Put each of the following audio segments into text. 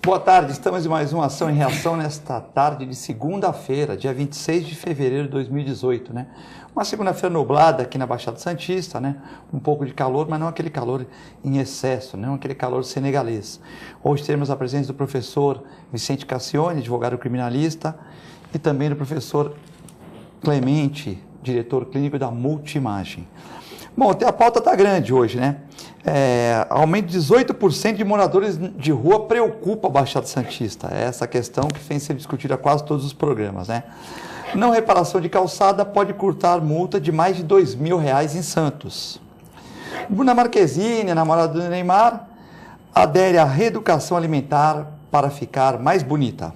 Boa tarde, estamos em mais uma ação em reação nesta tarde de segunda-feira, dia 26 de fevereiro de 2018, né? Uma segunda-feira nublada aqui na Baixada Santista, né? Um pouco de calor, mas não aquele calor em excesso, não aquele calor senegalês. Hoje temos a presença do professor Vicente Cassione, advogado criminalista, e também do professor Clemente, diretor clínico da Multimagem. Bom, a pauta está grande hoje, né? Aumento de 18% de moradores de rua preocupa a Baixada Santista. É essa questão que vem sendo discutida a quase todos os programas, né? Não reparação de calçada pode curtar multa de mais de R$2.000 em Santos. Bruna Marquezine, namorada do Neymar, adere à reeducação alimentar para ficar mais bonita.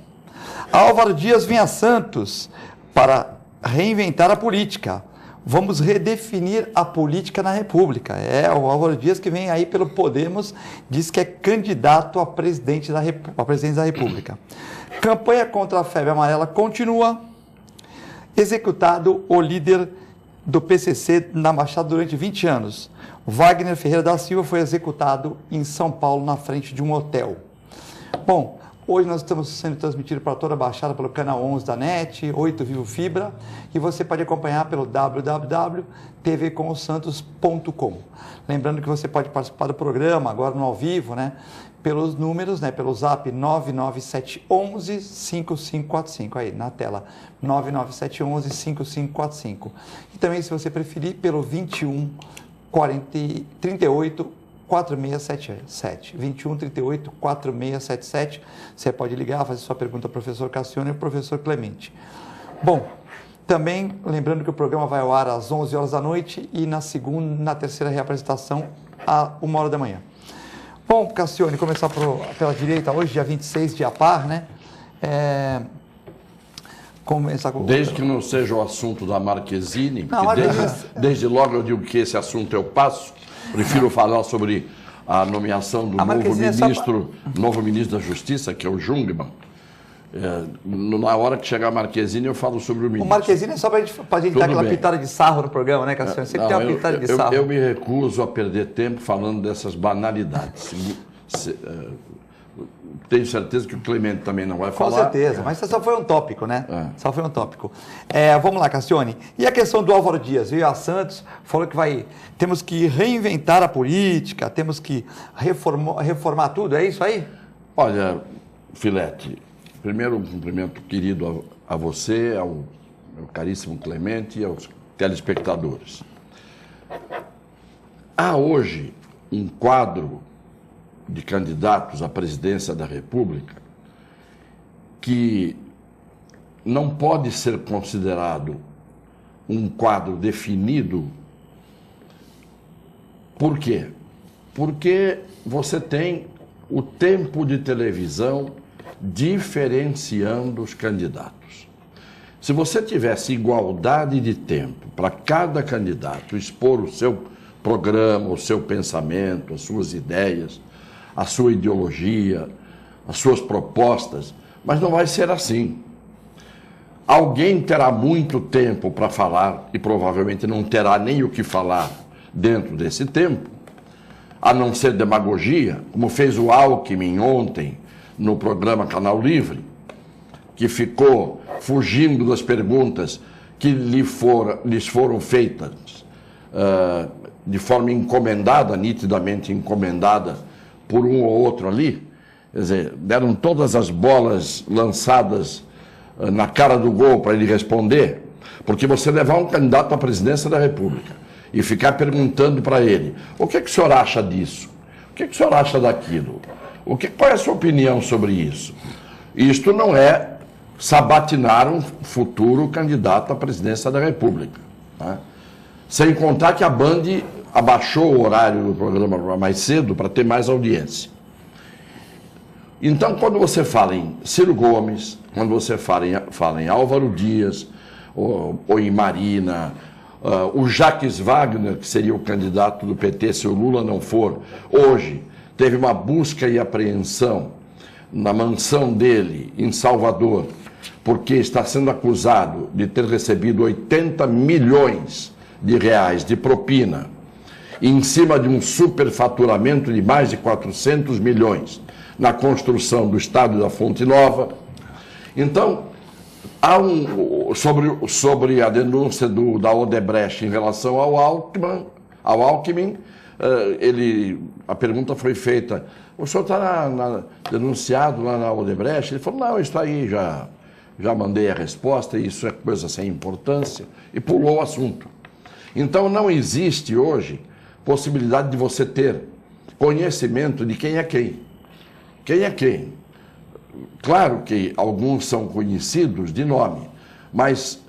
Álvaro Dias vem a Santos para reinventar a política. Vamos redefinir a política na República. O Álvaro Dias, que vem aí pelo Podemos, diz que é candidato a presidente da República. Campanha contra a febre amarela continua. Executado o líder do PCC na Baixada durante 20 anos. Wagner Ferreira da Silva foi executado em São Paulo, na frente de um hotel. Bom, hoje nós estamos sendo transmitidos para toda a Baixada pelo canal 11 da NET, 8 Vivo Fibra, e você pode acompanhar pelo www.tvcomsantos.com. Lembrando que você pode participar do programa, agora no ao vivo, né? Pelos números, né? Pelo zap 99711-5545, aí na tela, 99711-5545. E também, se você preferir, pelo 2138-4677, 2138-4677, você pode ligar, fazer sua pergunta ao professor Cassione e ao professor Clemente. Bom, também lembrando que o programa vai ao ar às 11 horas da noite e na terceira reapresentação, à 1 hora da manhã. Bom, Cassione, começar pela direita hoje, dia 26 de Apar, né? Começar com... Desde que não seja o assunto da Marquezine, desde logo eu digo que esse assunto eu passo, prefiro falar sobre a nomeação do novo ministro da Justiça, que é o Jungmann. Na hora que chegar a Marquezine, eu falo sobre o ministro. O Marquezine é só para a gente dar aquela pitada de sarro no programa, né, Cassione? Sempre tem uma pitada de sarro. Eu me recuso a perder tempo falando dessas banalidades. Tenho certeza que o Clemente também não vai falar. Com certeza, mas só foi um tópico, né? Só foi um tópico. Vamos lá, Cassione. E a questão do Álvaro Dias? Veio a Santos, falou que temos que reinventar a política, temos que reformar tudo, é isso aí? Olha, Filete, primeiro um cumprimento querido a você, ao meu caríssimo Clemente e aos telespectadores. Há hoje um quadro de candidatos à presidência da República que não pode ser considerado um quadro definido. Por quê? Porque você tem o tempo de televisão diferenciando os candidatos. Se você tivesse igualdade de tempo para cada candidato expor o seu programa, o seu pensamento, as suas ideias, a sua ideologia, as suas propostas, mas não vai ser assim. Alguém terá muito tempo para falar e provavelmente não terá nem o que falar dentro desse tempo, a não ser demagogia, como fez o Alckmin ontem no programa Canal Livre, que ficou fugindo das perguntas que lhes foram feitas de forma encomendada, nitidamente encomendada, por um ou outro ali. Quer dizer, deram todas as bolas lançadas na cara do gol para ele responder, porque você levar um candidato à presidência da República e ficar perguntando para ele: o que o senhor acha disso? O que o senhor acha daquilo? Qual é a sua opinião sobre isso? Isto não é sabatinar um futuro candidato à presidência da República, né? Sem contar que a Band abaixou o horário do programa mais cedo para ter mais audiência. Então, quando você fala em Ciro Gomes, quando você fala em Álvaro Dias, ou em Marina, o Jacques Wagner, que seria o candidato do PT se o Lula não for, hoje teve uma busca e apreensão na mansão dele, em Salvador, porque está sendo acusado de ter recebido 80 milhões de reais de propina em cima de um superfaturamento de mais de 400 milhões na construção do estádio da Fonte Nova. Então, há sobre a denúncia da Odebrecht em relação ao Alckmin, a pergunta foi feita: o senhor está denunciado lá na Odebrecht? Ele falou: não, isso aí já mandei a resposta, isso é coisa sem importância, e pulou o assunto. Então não existe hoje possibilidade de você ter conhecimento de quem é quem. Quem é quem? Claro que alguns são conhecidos de nome, mas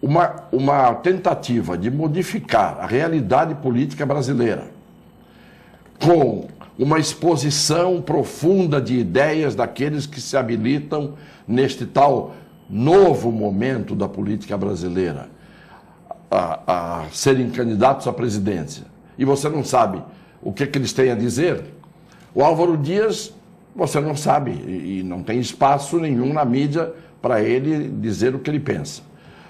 uma tentativa de modificar a realidade política brasileira com uma exposição profunda de ideias daqueles que se habilitam neste tal novo momento da política brasileira a serem candidatos à presidência, e você não sabe o que eles têm a dizer. O Álvaro Dias, você não sabe, e não tem espaço nenhum na mídia para ele dizer o que ele pensa.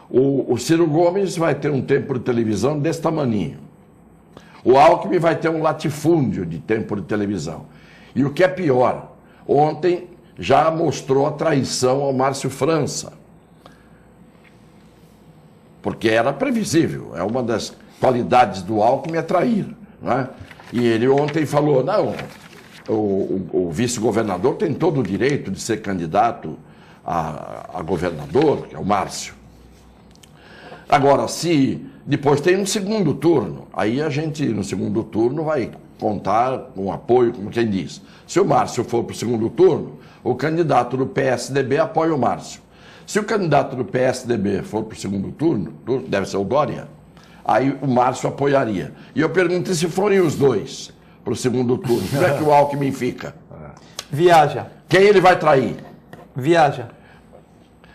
O Ciro Gomes vai ter um tempo de televisão desse tamaninho. O Alckmin vai ter um latifúndio de tempo de televisão. E o que é pior, ontem já mostrou a traição ao Márcio França. Porque era previsível, é uma das qualidades do Alckmin é trair. Não é? E ele ontem falou: não, o vice-governador tem todo o direito de ser candidato a governador, que é o Márcio. Agora, se depois tem um segundo turno, aí a gente no segundo turno vai contar com apoio, como quem diz. Se o Márcio for para o segundo turno, o candidato do PSDB apoia o Márcio. Se o candidato do PSDB for para o segundo turno, deve ser o Dória, aí o Márcio apoiaria. E eu pergunto: e se forem os dois para o segundo turno, como é que o Alckmin fica? Viaja. Quem ele vai trair? Viaja.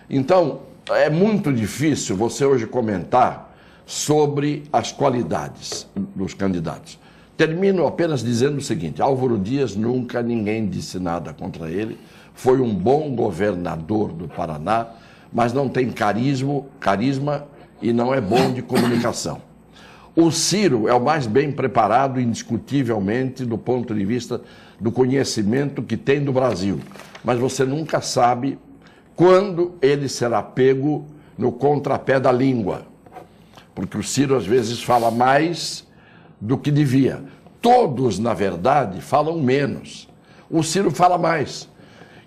Então, é muito difícil você hoje comentar sobre as qualidades dos candidatos. Termino apenas dizendo o seguinte: Álvaro Dias nunca ninguém disse nada contra ele, foi um bom governador do Paraná, mas não tem carisma e não é bom de comunicação. O Ciro é o mais bem preparado, indiscutivelmente, do ponto de vista do conhecimento que tem do Brasil, mas você nunca sabe quando ele será pego no contrapé da língua, porque o Ciro às vezes fala mais do que devia. Todos, na verdade, falam menos. O Ciro fala mais.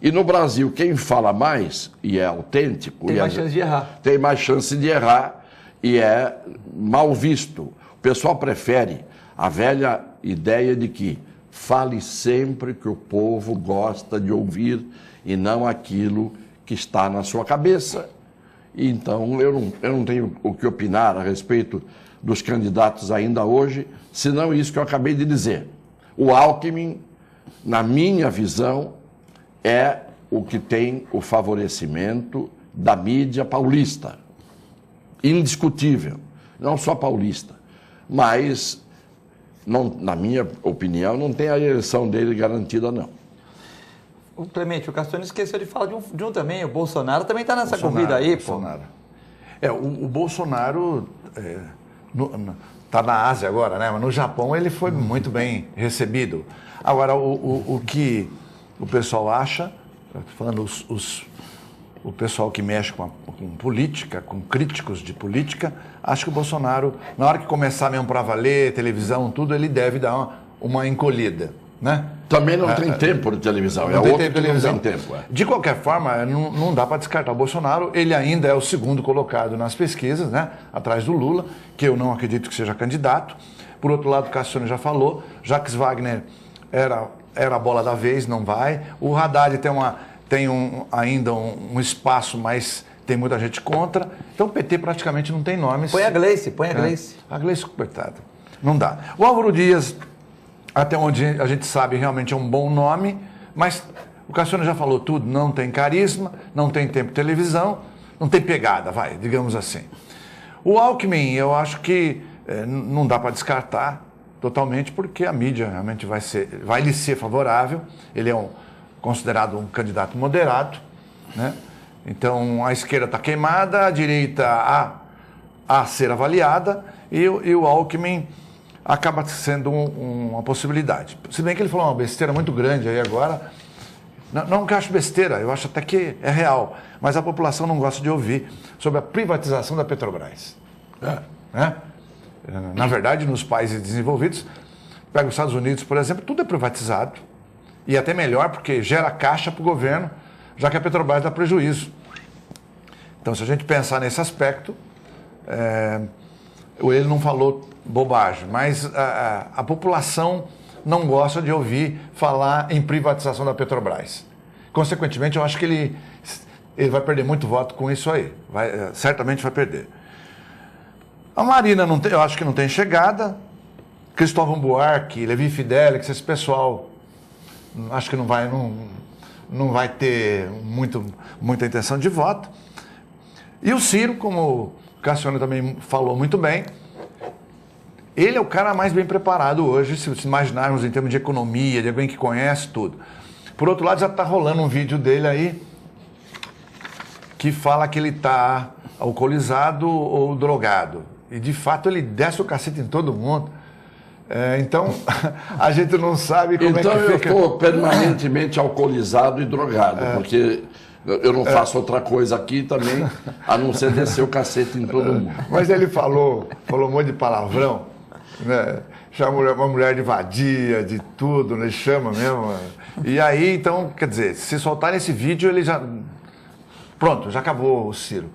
E no Brasil, quem fala mais e é autêntico... Tem mais chance de errar. Tem mais chance de errar e é mal visto. O pessoal prefere a velha ideia de que fale sempre que o povo gosta de ouvir e não aquilo que está na sua cabeça. Então, eu não tenho o que opinar a respeito dos candidatos ainda hoje, senão isso que eu acabei de dizer. O Alckmin, na minha visão, é o que tem o favorecimento da mídia paulista. Indiscutível. Não só paulista. Mas, não, na minha opinião, não tem a eleição dele garantida, não. O Clemente, o Castanho esqueceu de falar de um também. O Bolsonaro também está nessa corrida aí, pô. O Bolsonaro está na Ásia agora, né? Mas no Japão ele foi muito bem recebido. Agora, o que o pessoal acha, falando o pessoal que mexe com política, com críticos de política, acha que o Bolsonaro, na hora que começar mesmo para valer, televisão, tudo, ele deve dar uma encolhida, né? Também não tem tempo de televisão, é outro que não tem tempo. De qualquer forma, não dá para descartar o Bolsonaro, ele ainda é o segundo colocado nas pesquisas, né? Atrás do Lula, que eu não acredito que seja candidato. Por outro lado, o Cassiano já falou, Jacques Wagner era a bola da vez, não vai. O Haddad tem ainda um espaço, mas tem muita gente contra. Então o PT praticamente não tem nomes. Põe a Gleice. A Gleice, coitada. Não dá. O Álvaro Dias, até onde a gente sabe, realmente é um bom nome, mas o Cassiano já falou tudo, não tem carisma, não tem tempo de televisão, não tem pegada, digamos assim. O Alckmin, eu acho que não dá para descartar totalmente, porque a mídia realmente vai lhe ser favorável. Ele é considerado um candidato moderado, né? Então a esquerda está queimada, a direita a ser avaliada, e o Alckmin, acaba sendo uma possibilidade. Se bem que ele falou uma besteira muito grande aí agora, não que eu acho besteira, eu acho até que é real, mas a população não gosta de ouvir sobre a privatização da Petrobras. Né? Na verdade, nos países desenvolvidos, pega os Estados Unidos, por exemplo, tudo é privatizado, e até melhor porque gera caixa para o governo, já que a Petrobras dá prejuízo. Então, se a gente pensar nesse aspecto, ele não falou bobagem, mas a população não gosta de ouvir falar em privatização da Petrobras. Consequentemente, eu acho que ele vai perder muito voto com isso aí. Certamente vai perder. A Marina, eu acho que não tem chegada. Cristóvão Buarque, Levi Fidelix, esse pessoal, acho que não vai ter muita intenção de voto. E o Ciro, como o Cassiano também falou muito bem, ele é o cara mais bem preparado hoje, se imaginarmos em termos de economia, de alguém que conhece tudo. Por outro lado, já está rolando um vídeo dele aí que fala que ele está alcoolizado ou drogado. E, de fato, ele desce o cacete em todo mundo. Então, a gente não sabe como então, é que fica. Então, eu estou permanentemente alcoolizado e drogado, porque eu não faço outra coisa aqui também, a não ser descer o cacete em todo mundo. Mas ele falou um monte de palavrão, né? Chama uma mulher de vadia, de tudo, né? Chama mesmo. E aí, então, quer dizer, se soltar nesse vídeo, ele já... Pronto, já acabou o Ciro.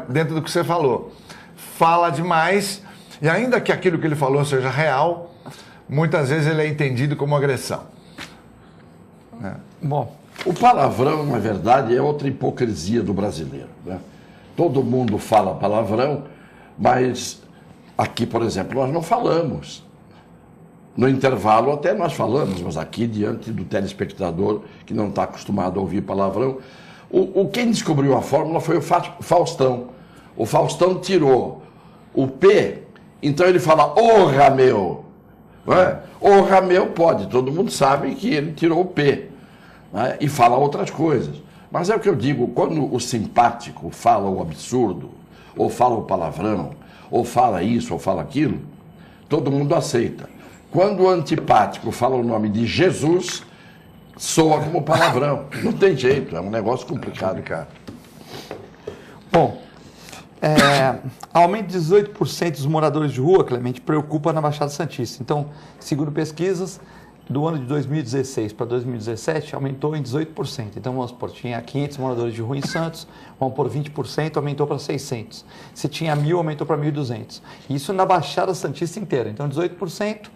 Dentro do que você falou. Fala demais, e ainda que aquilo que ele falou seja real, muitas vezes ele é entendido como agressão. Bom, o palavrão, na verdade, é outra hipocrisia do brasileiro. Né? Todo mundo fala palavrão, mas aqui, por exemplo, nós não falamos. No intervalo até nós falamos, mas aqui, diante do telespectador que não está acostumado a ouvir palavrão, quem descobriu a fórmula foi o Faustão. O Faustão tirou o P, então ele fala, orra meu. Orra meu pode, todo mundo sabe que ele tirou o P, né? E fala outras coisas. Mas é o que eu digo, quando o simpático fala o absurdo, ou fala o palavrão, ou fala isso, ou fala aquilo, todo mundo aceita. Quando o antipático fala o nome de Jesus, soa como palavrão. Não tem jeito, é um negócio complicado, cara. Bom, aumento de 18% dos moradores de rua, Clemente, preocupa na Baixada Santista. Então, segundo pesquisas, do ano de 2016 para 2017, aumentou em 18%. Então, vamos supor, tinha 500 moradores de rua em Santos, vamos por 20%, aumentou para 600. Se tinha 1.000, aumentou para 1.200. Isso na Baixada Santista inteira. Então, 18%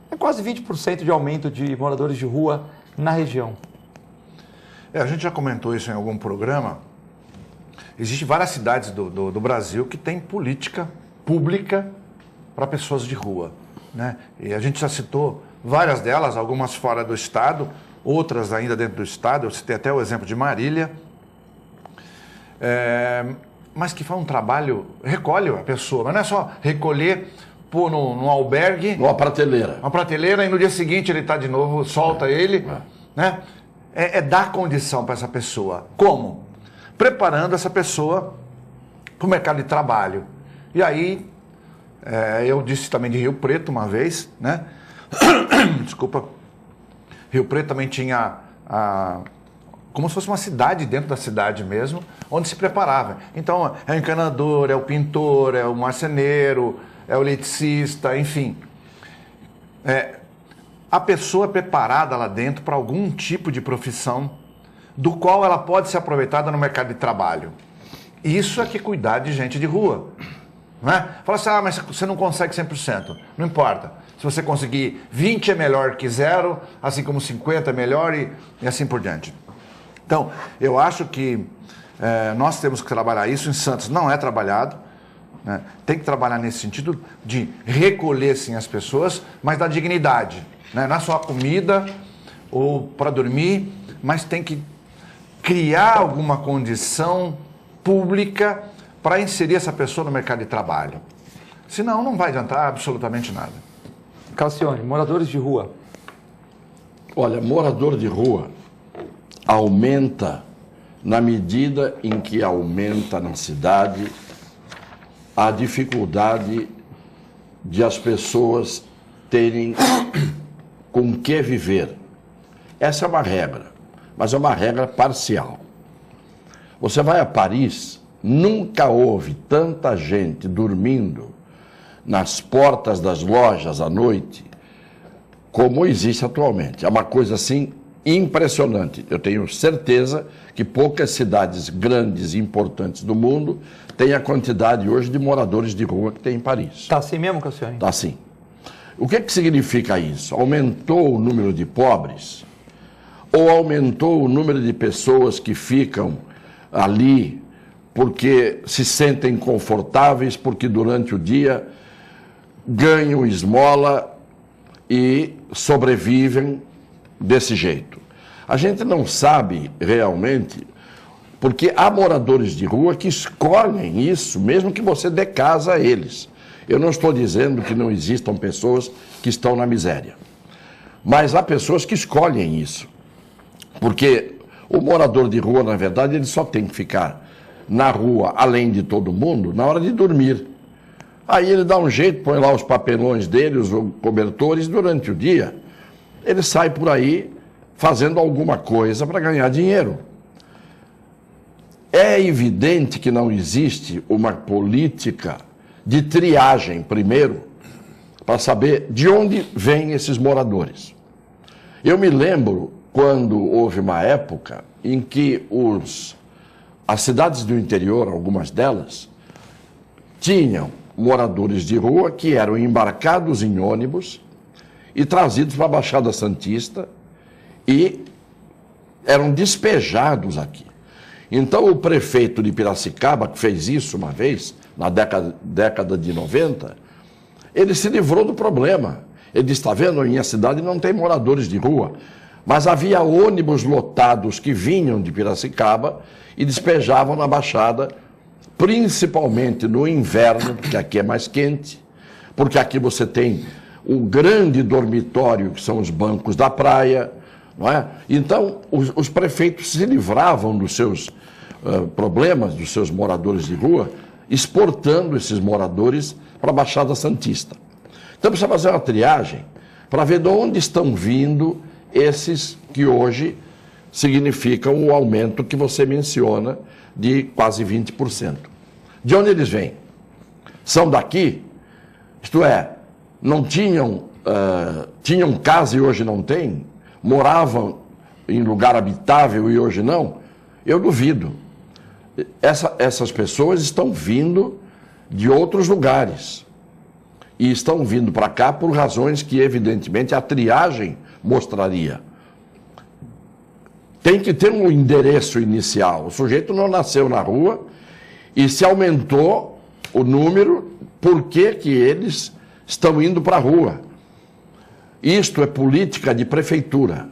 é quase 20% de aumento de moradores de rua na região. A gente já comentou isso em algum programa. Existem várias cidades do Brasil que têm política pública para pessoas de rua, né? E a gente já citou várias delas, algumas fora do estado, outras ainda dentro do estado. Eu citei até o exemplo de Marília, mas que faz um trabalho, recolhe a pessoa, mas não é só recolher, pôr num albergue... Uma prateleira. Uma prateleira, e no dia seguinte ele está de novo, solta ele, né? É dar condição para essa pessoa. Como? Preparando essa pessoa para o mercado de trabalho. E aí, eu disse também de Rio Preto uma vez, né? Desculpa. Rio Preto também tinha como se fosse uma cidade dentro da cidade mesmo, onde se preparava. Então, é o encanador, é o pintor, é o marceneiro, é o eletricista, enfim. A pessoa é preparada lá dentro para algum tipo de profissão do qual ela pode ser aproveitada no mercado de trabalho. Isso é que é cuidar de gente de rua. Não é? Fala assim, mas você não consegue 100%. Não importa. Se você conseguir 20 é melhor que 0, assim como 50 é melhor e assim por diante. Então, eu acho que nós temos que trabalhar isso. Em Santos não é trabalhado. Né? Tem que trabalhar nesse sentido de recolher, sim, as pessoas, mas da dignidade. Né? Não é só a comida ou para dormir, mas tem que criar alguma condição pública para inserir essa pessoa no mercado de trabalho. Senão, não vai adiantar absolutamente nada. Cassione, moradores de rua. Olha, morador de rua aumenta na medida em que aumenta na cidade a dificuldade de as pessoas terem com que viver. Essa é uma regra, mas é uma regra parcial. Você vai a Paris, nunca houve tanta gente dormindo nas portas das lojas à noite como existe atualmente. É uma coisa assim impressionante. Eu tenho certeza que poucas cidades grandes e importantes do mundo têm a quantidade hoje de moradores de rua que tem em Paris. Está assim mesmo, Cassiane? Está assim. O que significa isso? Aumentou o número de pobres ou aumentou o número de pessoas que ficam ali porque se sentem confortáveis, porque durante o dia ganham esmola e sobrevivem desse jeito? A gente não sabe realmente, porque há moradores de rua que escolhem isso, mesmo que você dê casa a eles. Eu não estou dizendo que não existam pessoas que estão na miséria, mas há pessoas que escolhem isso, porque o morador de rua, na verdade, ele só tem que ficar na rua, além de todo mundo, na hora de dormir. Aí ele dá um jeito, põe lá os papelões dele, os cobertores, durante o dia ele sai por aí fazendo alguma coisa para ganhar dinheiro. É evidente que não existe uma política de triagem, primeiro, para saber de onde vêm esses moradores. Eu me lembro quando houve uma época em que as cidades do interior, algumas delas, tinham moradores de rua que eram embarcados em ônibus e trazidos para a Baixada Santista e eram despejados aqui. Então o prefeito de Piracicaba, que fez isso uma vez, na década de 90, ele se livrou do problema. Ele disse, está vendo, minha cidade não tem moradores de rua, mas havia ônibus lotados que vinham de Piracicaba e despejavam na Baixada, principalmente no inverno, porque aqui é mais quente, porque aqui você tem o grande dormitório, que são os bancos da praia, não é? Então, os prefeitos se livravam dos seus problemas, dos seus moradores de rua, exportando esses moradores para a Baixada Santista. Então, precisa fazer uma triagem para ver de onde estão vindo esses que hoje significam o aumento que você menciona de quase 20%. De onde eles vêm? São daqui? Isto é, não tinham casa e hoje não têm? Moravam em lugar habitável e hoje não? Eu duvido. Essas pessoas estão vindo de outros lugares e estão vindo para cá por razões que, evidentemente, a triagem mostraria. Tem que ter um endereço inicial. O sujeito não nasceu na rua e se aumentou o número, por que que eles estão indo para a rua? Isto é política de prefeitura.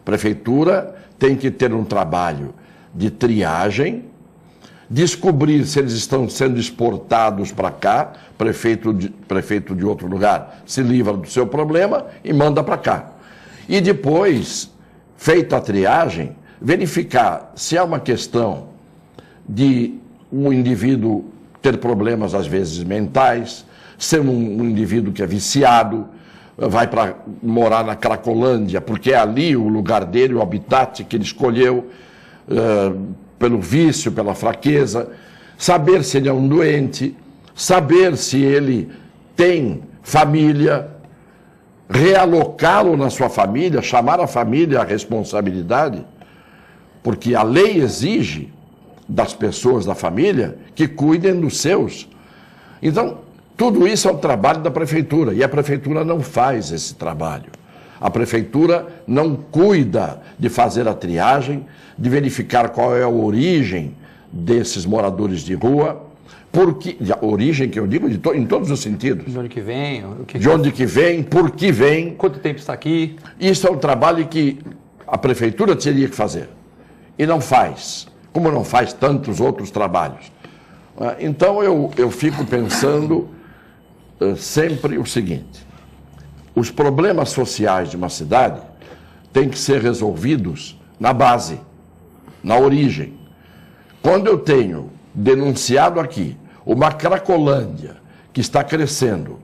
Prefeitura tem que ter um trabalho de triagem, descobrir se eles estão sendo exportados para cá, prefeito de outro lugar se livra do seu problema e manda para cá. E depois, feita a triagem, verificar se há uma questão de um indivíduo ter problemas, às vezes, mentais, ser um indivíduo que é viciado, vai para morar na Cracolândia, porque é ali o lugar dele, o habitat que ele escolheu, pelo vício, pela fraqueza, saber se ele é um doente, saber se ele tem família, realocá-lo na sua família, chamar a família à responsabilidade, porque a lei exige das pessoas da família que cuidem dos seus. Então, tudo isso é um trabalho da prefeitura, e a prefeitura não faz esse trabalho. A prefeitura não cuida de fazer a triagem, de verificar qual é a origem desses moradores de rua, porque a origem que eu digo em todos os sentidos. De onde que vem? De onde que vem, por que vem. Quanto tempo está aqui? Isso é um trabalho que a prefeitura teria que fazer. E não faz, como não faz tantos outros trabalhos. Então eu fico pensando sempre o seguinte: os problemas sociais de uma cidade têm que ser resolvidos na base, na origem. Quando eu tenho denunciado aqui uma Cracolândia que está crescendo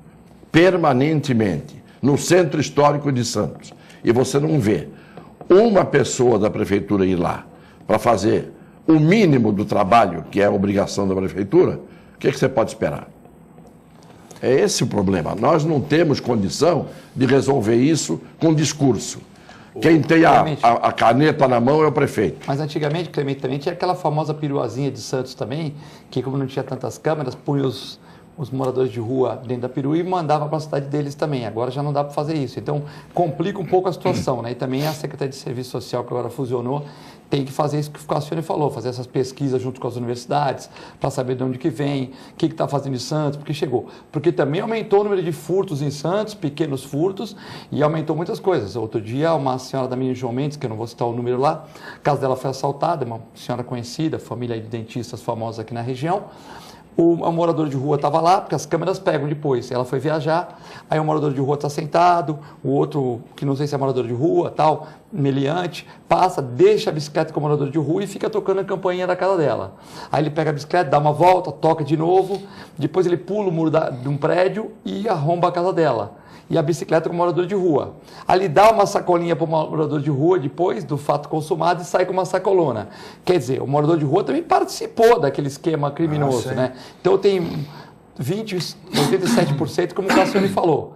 permanentemente, no centro histórico de Santos, e você não vê uma pessoa da prefeitura ir lá para fazer o mínimo do trabalho, que é a obrigação da prefeitura, o que você pode esperar? É esse o problema. Nós não temos condição de resolver isso com discurso. Quem tem a caneta na mão é o prefeito. Mas antigamente, Clemente, também tinha aquela famosa peruazinha de Santos também, que como não tinha tantas câmeras, punha os moradores de rua dentro da perua e mandava para a cidade deles também. Agora já não dá para fazer isso. Então, complica um pouco a situação, né? E também a Secretaria de Serviço Social, que agora fusionou, tem que fazer isso que o Cassione falou, fazer essas pesquisas junto com as universidades, para saber de onde que vem, o que está fazendo em Santos, porque chegou. Porque também aumentou o número de furtos em Santos, pequenos furtos, e aumentou muitas coisas. Outro dia, uma senhora da minha João Mendes, que eu não vou citar o número lá, a casa dela foi assaltada, uma senhora conhecida, família de dentistas famosa aqui na região. O morador de rua estava lá, porque as câmeras pegam depois. Ela foi viajar, aí o morador de rua está sentado, o outro, que não sei se é morador de rua, tal, meliante, passa, deixa a bicicleta com o morador de rua e fica tocando a campainha da casa dela. Aí ele pega a bicicleta, dá uma volta, toca de novo, depois ele pula o muro de um prédio e arromba a casa dela. E a bicicleta com o morador de rua. Ali dá uma sacolinha para o morador de rua depois do fato consumado e sai com uma sacolona. Quer dizer, o morador de rua também participou daquele esquema criminoso, né? Então tem 87%, como o Cassione falou.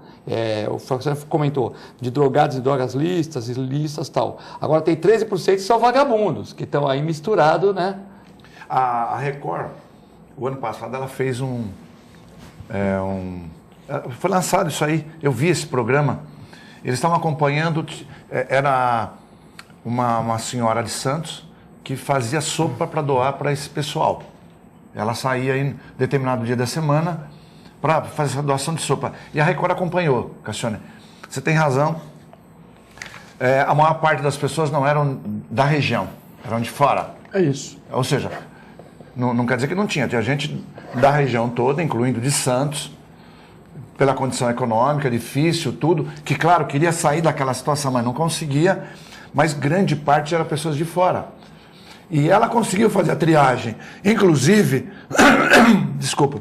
O Cassione comentou, de drogados e drogas listas, ilícitas e tal. Agora tem 13% que são vagabundos, que estão aí misturados, né? A Record, o ano passado, ela fez foi lançado isso aí, eu vi esse programa, eles estavam acompanhando, era uma senhora de Santos que fazia sopa para doar para esse pessoal. Ela saía em determinado dia da semana para fazer essa doação de sopa. E a Record acompanhou, Cassione. Você tem razão, a maior parte das pessoas não eram da região, eram de fora. É isso. Ou seja, não quer dizer que não tinha gente da região toda, incluindo de Santos, pela condição econômica, difícil, tudo, que, claro, queria sair daquela situação, mas não conseguia, mas grande parte eram pessoas de fora. E ela conseguiu fazer a triagem. Inclusive, desculpa,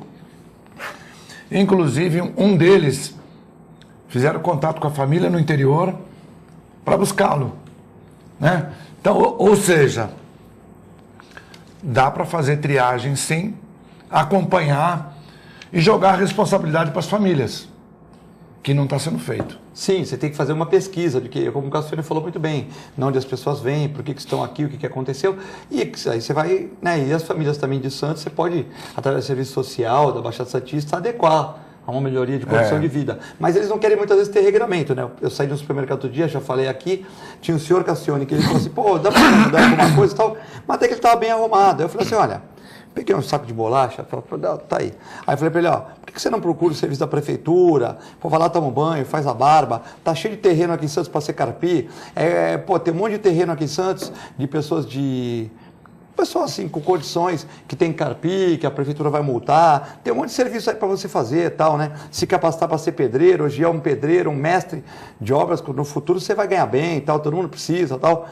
um deles fizeram contato com a família no interior para buscá-lo, né? Então, ou seja, dá para fazer triagem sem acompanhar e jogar a responsabilidade para as famílias, que não está sendo feito. Sim, você tem que fazer uma pesquisa, de que, como o Cassione falou muito bem, de onde as pessoas vêm, por que estão aqui, o que aconteceu, e aí você vai, né, e as famílias também de Santos, você pode, através do serviço social, da Baixada Santista, adequar a uma melhoria de condição de vida. Mas eles não querem muitas vezes ter regramento, né? Eu saí de um supermercado outro dia, já falei aqui, tinha um senhor Cassione, que ele falou assim, pô, dá para mudar alguma coisa e tal, mas até que ele estava bem arrumado. Aí eu falei assim, olha, peguei um saco de bolacha, falei, tá aí. Aí eu falei para ele, por que você não procura o serviço da prefeitura? Pô, vai lá, toma um banho, faz a barba. Tá cheio de terreno aqui em Santos para ser carpi. Tem um monte de terreno aqui em Santos de pessoas assim, com condições, que tem carpi, que a prefeitura vai multar. Tem um monte de serviço aí para você fazer e tal, né? Se capacitar para ser pedreiro, hoje é um pedreiro, um mestre de obras, no futuro você vai ganhar bem e tal, todo mundo precisa e tal.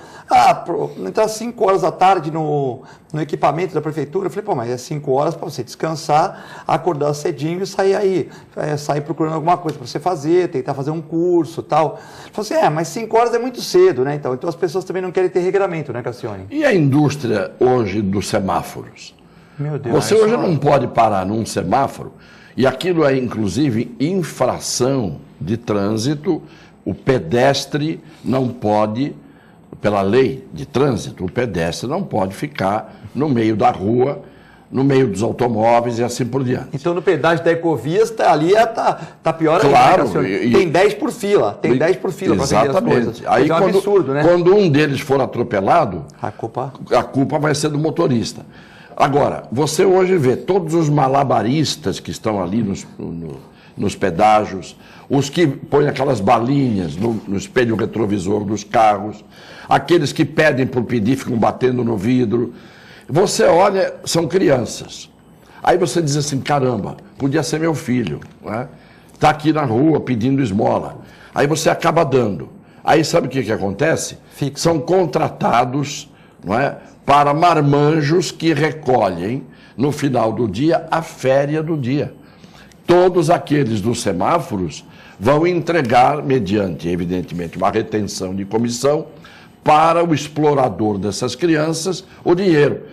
Entrar 5 horas da tarde no equipamento da prefeitura, eu falei, pô, mas é 5 horas para você descansar, acordar cedinho e sair aí, sair procurando alguma coisa para você fazer, tentar fazer um curso e tal. Ele falou assim, mas 5 horas é muito cedo, né? Então as pessoas também não querem ter regramento, né, Cassione? E a indústria hoje dos semáforos? Meu Deus. Você hoje não pode parar num semáforo, e aquilo é inclusive infração de trânsito, o pedestre não pode, pela lei de trânsito, o pedestre não pode ficar no meio da rua, no meio dos automóveis e assim por diante. Então no pedágio da Ecovias tá pior ainda, claro, né, tem 10 por fila, para vender as coisas. Aí é um absurdo, né? Quando um deles for atropelado, a culpa vai ser do motorista. Agora, você hoje vê todos os malabaristas que estão ali nos pedágios, os que põem aquelas balinhas no espelho retrovisor dos carros, aqueles que pedem por pedir, ficam batendo no vidro. Você olha, são crianças. Aí você diz assim, caramba, podia ser meu filho, né? Está aqui na rua pedindo esmola. Aí você acaba dando. Aí sabe o que acontece? São contratados, não é, para marmanjos que recolhem, no final do dia, a féria do dia. Todos aqueles dos semáforos vão entregar, mediante, evidentemente, uma retenção de comissão, para o explorador dessas crianças o dinheiro.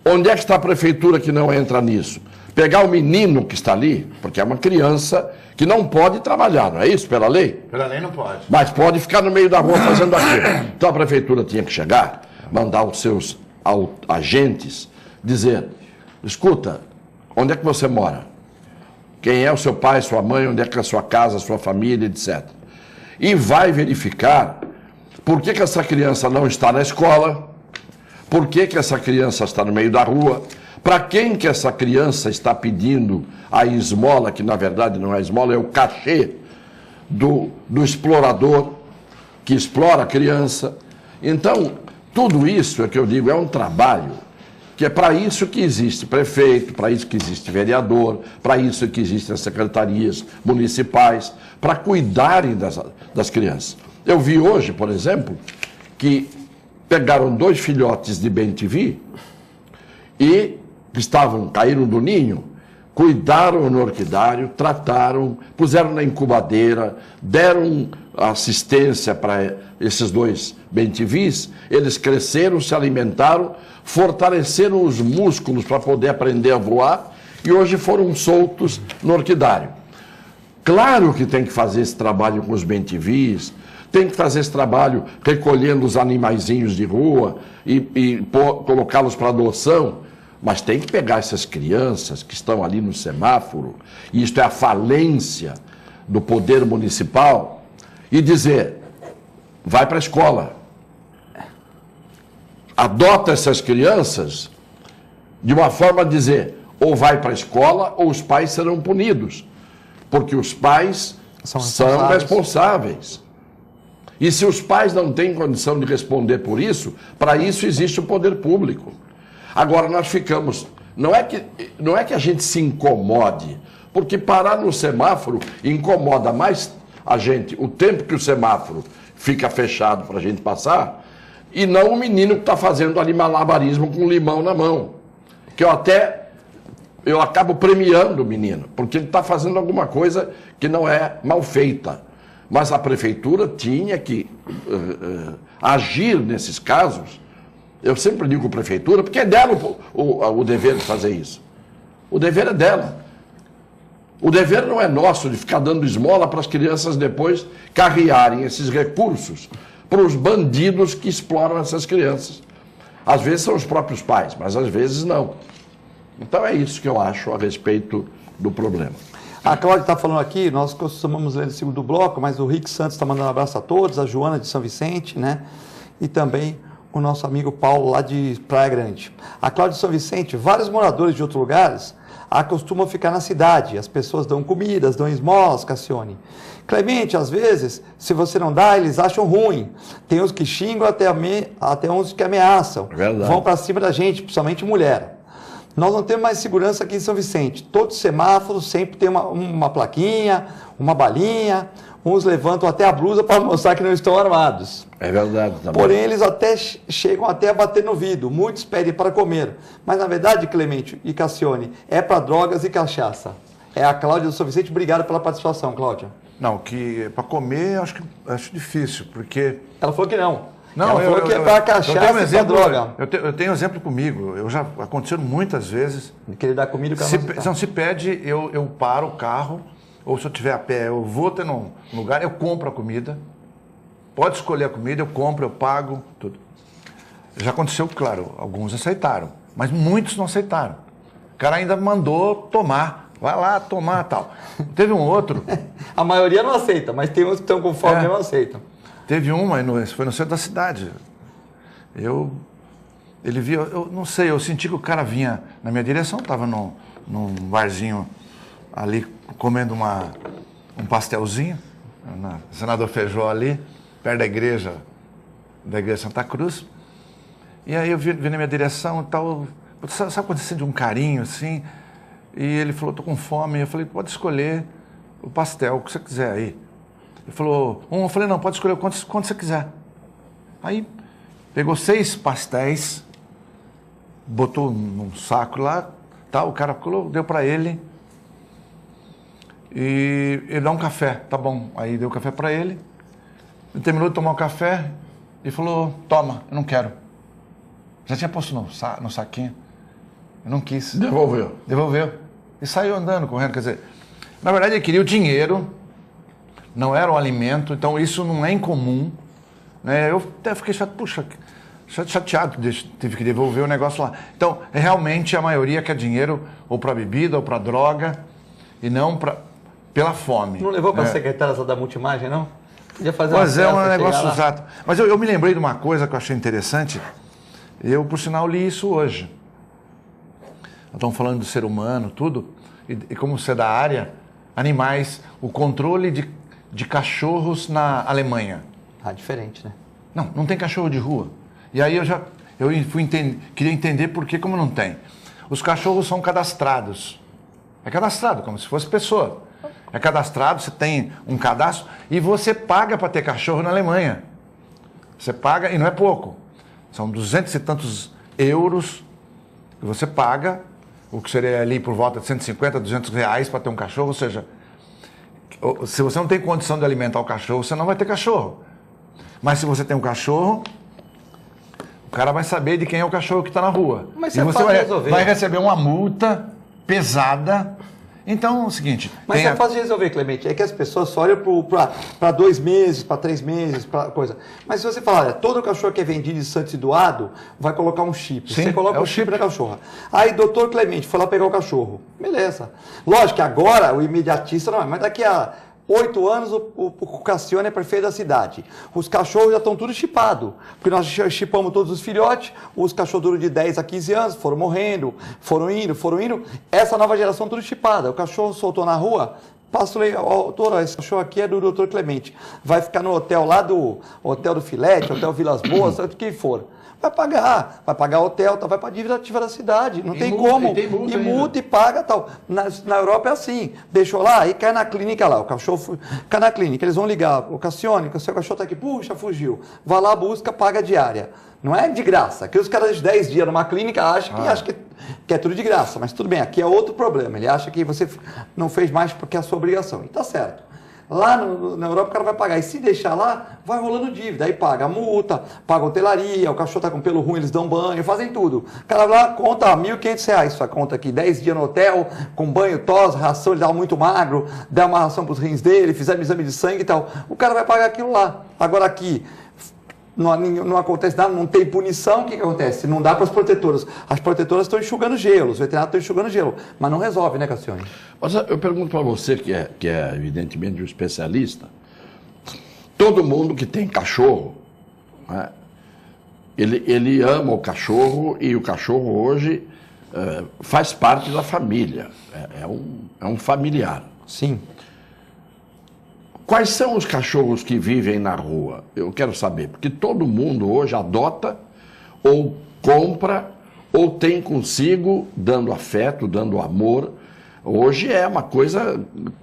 Onde é que está a prefeitura que não entra nisso? Pegar o menino que está ali, porque é uma criança que não pode trabalhar, não é isso, pela lei? Pela lei não pode. Mas pode ficar no meio da rua fazendo aquilo. Então a prefeitura tinha que chegar, mandar os seus agentes, dizer, escuta, onde é que você mora? Quem é o seu pai, sua mãe, onde é que é a sua casa, a sua família, etc. E vai verificar por que essa criança não está na escola, por que essa criança está no meio da rua, para quem que essa criança está pedindo a esmola, que na verdade não é esmola, é o cachê do explorador que explora a criança. Então, tudo isso é que eu digo, é um trabalho que é para isso que existe prefeito, para isso que existe vereador, para isso que existem as secretarias municipais, para cuidarem das crianças. Eu vi hoje, por exemplo, que pegaram 2 filhotes de bem-te-vi e caíram do ninho, cuidaram no orquidário, trataram, puseram na incubadeira, deram assistência para esses 2 bem-te-vis, eles cresceram, se alimentaram, fortaleceram os músculos para poder aprender a voar e hoje foram soltos no orquidário. Claro que tem que fazer esse trabalho com os bem-te-vis, tem que fazer esse trabalho recolhendo os animaizinhos de rua e colocá-los para adoção, mas tem que pegar essas crianças que estão ali no semáforo, e isto é a falência do poder municipal, e dizer, vai para a escola. Adota essas crianças de uma forma a dizer, ou vai para a escola ou os pais serão punidos, porque os pais são responsáveis. E se os pais não têm condição de responder por isso, para isso existe o poder público. Agora nós ficamos, não é que a gente se incomode, porque parar no semáforo incomoda mais a gente, o tempo que o semáforo fica fechado para a gente passar, e não o menino que está fazendo ali malabarismo com limão na mão. Que eu acabo premiando o menino, porque ele está fazendo alguma coisa que não é mal feita. Mas a prefeitura tinha que agir nesses casos. Eu sempre digo prefeitura, porque é dela o dever de fazer isso. O dever é dela. O dever não é nosso de ficar dando esmola para as crianças depois carrearem esses recursos para os bandidos que exploram essas crianças. Às vezes são os próprios pais, mas às vezes não. Então é isso que eu acho a respeito do problema. A Cláudia está falando aqui, nós costumamos ler no segundo bloco, mas o Rick Santos está mandando um abraço a todos, a Joana de São Vicente, né? E também o nosso amigo Paulo lá de Praia Grande. A Cláudia de São Vicente, vários moradores de outros lugares acostumam ficar na cidade. As pessoas dão comidas, dão esmolas, Cassione. Clemente, às vezes, se você não dá, eles acham ruim. Tem uns que xingam, até uns que ameaçam. Verdade. Vão para cima da gente, principalmente mulher. Nós não temos mais segurança aqui em São Vicente. Todos os semáforos sempre tem uma plaquinha, uma balinha. Uns levantam até a blusa para mostrar que não estão armados. É verdade também. Porém, eles até chegam até a bater no vidro. Muitos pedem para comer. Mas, na verdade, Clemente e Cassione, é para drogas e cachaça. É a Cláudia do São Vicente. Obrigado pela participação, Cláudia. Não, que para comer acho difícil, porque... Ela falou que não. Não, ela falou que é para cachaça e para droga. Eu tenho um exemplo comigo. Aconteceu muitas vezes. De querer dar comida e o cara se pede, eu paro o carro, ou se eu estiver a pé, eu vou ter num lugar, eu compro a comida. Pode escolher a comida, eu compro, eu pago, tudo. Já aconteceu, claro, alguns aceitaram, mas muitos não aceitaram. O cara ainda mandou tomar. Vai lá tomar tal. Teve um outro... A maioria não aceita, mas tem uns que estão com fome e não aceitam. Teve uma, foi no centro da cidade. Ele via, eu não sei, eu senti que o cara vinha na minha direção, estava num barzinho ali comendo um pastelzinho, na Senador Feijó ali, perto da igreja Santa Cruz. E aí eu vi na minha direção e tal, sabe quando você sente um carinho assim? E ele falou, estou com fome. Eu falei, pode escolher o pastel, o que você quiser aí. Ele falou, eu falei, não, pode escolher o quanto você quiser. Aí pegou 6 pastéis, botou num saco lá, tal, o cara deu para ele. E ele dá um café, tá bom. Aí deu o café para ele. Ele terminou de tomar o café e falou, toma, eu não quero. Já tinha posto no saquinho. Eu não quis. Devolveu. E saiu andando, correndo. Quer dizer, na verdade ele queria o dinheiro, não era o alimento, então isso não é incomum. Né? Eu até fiquei chateado, tive que devolver o negócio lá. Então, realmente a maioria quer dinheiro ou para bebida ou para droga e não pela fome. Não levou para a secretária da Multimagem, não? Podia fazer Pois é, um negócio exato. Mas eu me lembrei de uma coisa que eu achei interessante. Eu, por sinal, li isso hoje. Estão falando do ser humano, tudo. E como você é da área, animais, o controle de cachorros na Alemanha. Ah, diferente, né? Não tem cachorro de rua. E aí queria entender por que como não tem. Os cachorros são cadastrados. É cadastrado, como se fosse pessoa. É cadastrado, você tem um cadastro e você paga para ter cachorro na Alemanha. Você paga, e não é pouco. São 200 e tantos euros que você paga, o que seria ali por volta de 150, 200 reais para ter um cachorro. Ou seja, se você não tem condição de alimentar o cachorro, você não vai ter cachorro. Mas se você tem um cachorro, o cara vai saber de quem é o cachorro que está na rua. Mas e você vai receber uma multa pesada. Então é o seguinte... Mas é fácil de resolver, Clemente. É que as pessoas só olham para 2 meses, para 3 meses, para coisa. Mas se você falar, olha, todo cachorro que é vendido em Santos e doado, vai colocar um chip. Sim, você coloca o chip na cachorra. Aí, doutor Clemente, foi lá pegar o cachorro. Beleza. Lógico que agora o imediatista não é, mas daqui a 8 anos o Cassione é prefeito da cidade. Os cachorros já estão tudo chipados. Porque nós chipamos todos os filhotes, os cachorros de 10 a 15 anos foram morrendo, foram indo. Essa nova geração tudo chipada. O cachorro soltou na rua, passa o doutor, esse cachorro aqui é do doutor Clemente. Vai ficar no hotel lá do Hotel do Filete, Hotel Vilas Boas, o que for. Vai pagar hotel, vai para a dívida ativa da cidade, não tem como. E multa e paga tal. Na Europa é assim, deixou lá e cai na clínica lá, o cachorro cai na clínica, eles vão ligar, o Cassione, o seu cachorro está aqui, puxa, fugiu. Vai lá, busca, paga a diária. Não é de graça, que os caras de 10 dias numa clínica acham que é tudo de graça, mas tudo bem, aqui é outro problema, ele acha que você não fez mais porque é a sua obrigação, e está certo. Lá na Europa o cara vai pagar, e se deixar lá, vai rolando dívida, aí paga a multa, paga a hotelaria, o cachorro está com pelo ruim, eles dão banho, fazem tudo. O cara lá conta R$1.500, sua conta aqui, 10 dias no hotel, com banho, tosse, ração, ele dá muito magro, dá uma ração para os rins dele, fizeram exame de sangue e tal, o cara vai pagar aquilo lá. Agora aqui, não acontece nada, não tem punição, o que acontece? Não dá para as protetoras estão enxugando gelo, os veterinários estão enxugando gelo, mas não resolve, né, Cassione? Mas eu pergunto para você, que é evidentemente um especialista, todo mundo que tem cachorro, né, ele ama o cachorro e o cachorro hoje faz parte da família, é um familiar. Sim. Quais são os cachorros que vivem na rua? Eu quero saber, porque todo mundo hoje adota ou compra ou tem consigo, dando afeto, dando amor. Hoje é uma coisa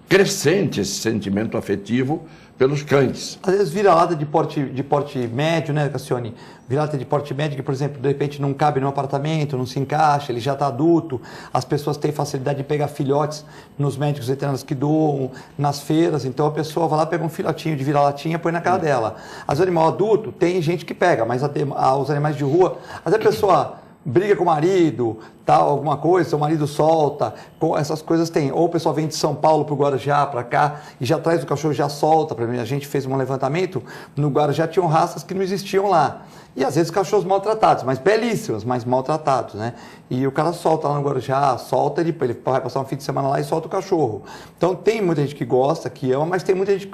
crescente esse sentimento afetivo pelos cães. Às vezes vira-lata de porte médio, né, Cassione? Vira-lata de porte médio que, por exemplo, de repente não cabe no apartamento, não se encaixa, ele já está adulto. As pessoas têm facilidade de pegar filhotes nos médicos veterinários que doam, nas feiras. Então a pessoa vai lá, pega um filhotinho de vira-latinha e põe na casa dela. Às vezes o animal adulto tem gente que pega, mas os animais de rua, às vezes a pessoa briga com o marido, tal, alguma coisa, seu marido solta, essas coisas tem. Ou o pessoal vem de São Paulo para o Guarujá, para cá, e já traz o cachorro, já solta. A gente fez um levantamento, no Guarujá tinham raças que não existiam lá. E às vezes cachorros maltratados, mas belíssimos, mas maltratados, né? E o cara solta lá no Guarujá, solta, ele vai passar um fim de semana lá e solta o cachorro. Então tem muita gente que gosta, que ama, mas tem muita gente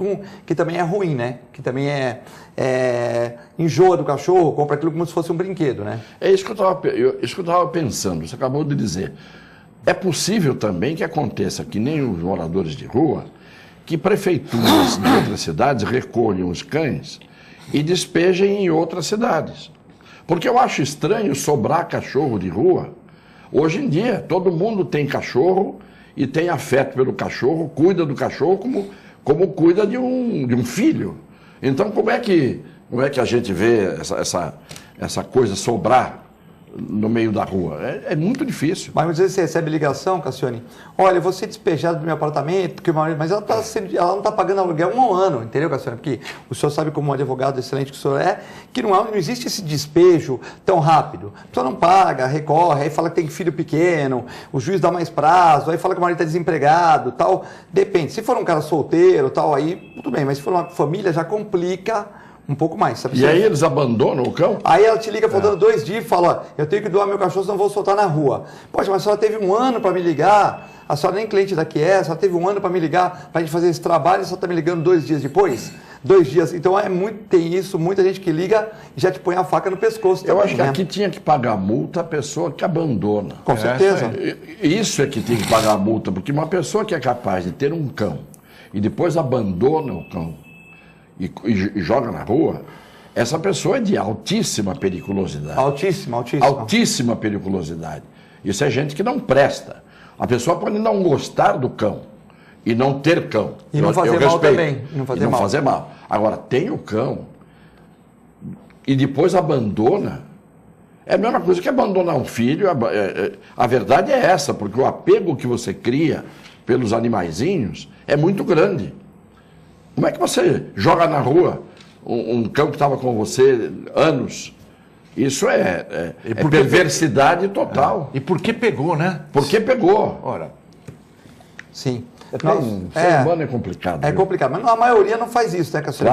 que também é ruim, né? Que também enjoa do cachorro, compra aquilo como se fosse um brinquedo, né? É isso que eu estava pensando, você acabou de dizer. É possível também que aconteça, que nem os moradores de rua, que prefeituras de outras cidades recolham os cães e despejem em outras cidades. Porque eu acho estranho sobrar cachorro de rua. Hoje em dia, todo mundo tem cachorro e tem afeto pelo cachorro, cuida do cachorro como cuida de um filho. Então, como é que a gente vê essa coisa sobrar no meio da rua. É muito difícil. Mas às vezes você recebe ligação, Cassione, olha, eu vou ser despejado do meu apartamento, mas ela não está pagando aluguel há um ano, entendeu, Cassione? Porque o senhor sabe como um advogado excelente que o senhor é, que não existe esse despejo tão rápido. A pessoa não paga, recorre, aí fala que tem filho pequeno, o juiz dá mais prazo, aí fala que o marido está desempregado, tal. Depende. Se for um cara solteiro, tal, aí tudo bem, mas se for uma família já complica um pouco mais, sabe? E aí eles abandonam o cão? Aí ela te liga faltando 2 dias e fala, ó, eu tenho que doar meu cachorro, senão vou soltar na rua. Poxa, mas a senhora teve um ano para me ligar, a senhora nem cliente daqui é, a senhora teve um ano para me ligar, para a gente fazer esse trabalho, e a senhora está me ligando 2 dias depois? 2 dias. Então tem isso, muita gente que liga e já te põe a faca no pescoço. Eu também, acho que aqui tinha que pagar multa a pessoa que abandona. Com certeza. Isso é que tem que pagar a multa, porque uma pessoa que é capaz de ter um cão e depois abandona o cão e joga na rua, essa pessoa é de altíssima periculosidade. Altíssima. Altíssima periculosidade. Isso é gente que não presta. A pessoa pode não gostar do cão e não ter cão. E não fazer mal também. E não fazer mal. Agora, tem o cão e depois abandona. É a mesma coisa que abandonar um filho. A verdade é essa, porque o apego que você cria pelos animaizinhos é muito grande. Como é que você joga na rua um cão que estava com você anos? Isso é perversidade total. E por que pegou, né? Porque pegou. Ora. Sim. Ser humano é complicado. É complicado, mas a maioria não faz isso, né, Cassione?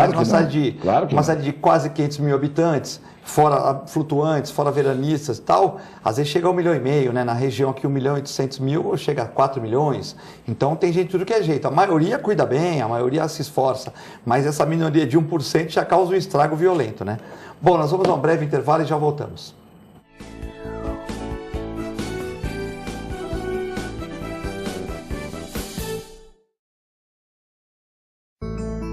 Claro Uma cidade de quase 500 mil habitantes, fora flutuantes, fora veranistas e tal, às vezes chega a 1,5 milhão, né? Na região aqui 1.800.000 chega a 4 milhões. Então tem gente de tudo que é jeito. A maioria cuida bem, a maioria se esforça, mas essa minoria de 1% já causa um estrago violento, né? Bom, nós vamos a um breve intervalo e já voltamos.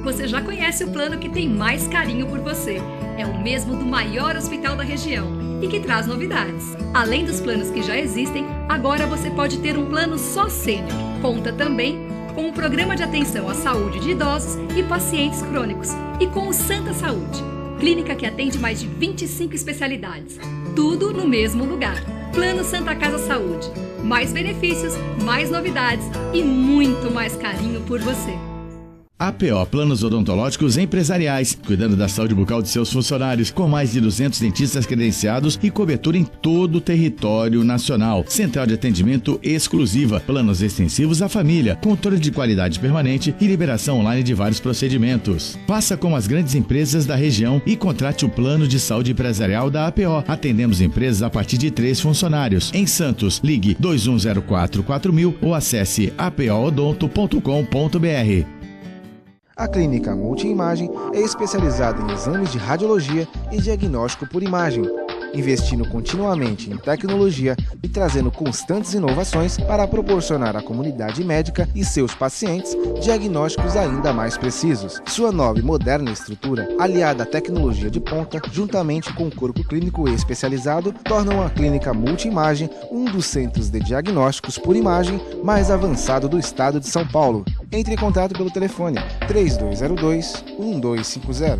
Você já conhece o plano que tem mais carinho por você. É o mesmo do maior hospital da região e que traz novidades. Além dos planos que já existem, agora você pode ter um plano só sênior. Conta também com o programa de atenção à saúde de idosos e pacientes crônicos e com o Santa Saúde, clínica que atende mais de 25 especialidades. Tudo no mesmo lugar. Plano Santa Casa Saúde. Mais benefícios, mais novidades e muito mais carinho por você. APO Planos Odontológicos Empresariais, cuidando da saúde bucal de seus funcionários, com mais de 200 dentistas credenciados e cobertura em todo o território nacional. Central de atendimento exclusiva, planos extensivos à família, controle de qualidade permanente e liberação online de vários procedimentos. Faça como as grandes empresas da região e contrate o plano de saúde empresarial da APO. Atendemos empresas a partir de 3 funcionários. Em Santos, ligue 2104-4000 ou acesse apoodonto.com.br. A Clínica Multiimagem é especializada em exames de radiologia e diagnóstico por imagem, investindo continuamente em tecnologia e trazendo constantes inovações para proporcionar à comunidade médica e seus pacientes diagnósticos ainda mais precisos. Sua nova e moderna estrutura, aliada à tecnologia de ponta, juntamente com o corpo clínico especializado, tornam a Clínica Multiimagem um dos centros de diagnósticos por imagem mais avançado do estado de São Paulo. Entre em contato pelo telefone 3202-1250.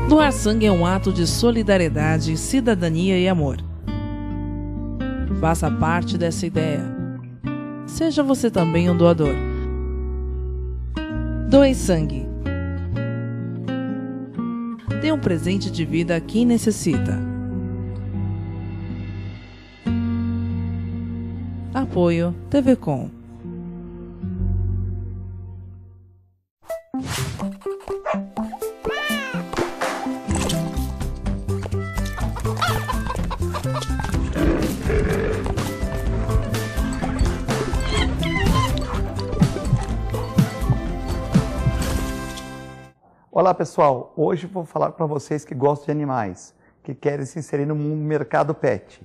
Doar sangue é um ato de solidariedade, cidadania e amor. Faça parte dessa ideia. Seja você também um doador. Doe sangue. Dê um presente de vida a quem necessita. Apoio TV Com. Olá pessoal, hoje vou falar para vocês que gostam de animais, que querem se inserir no mercado pet.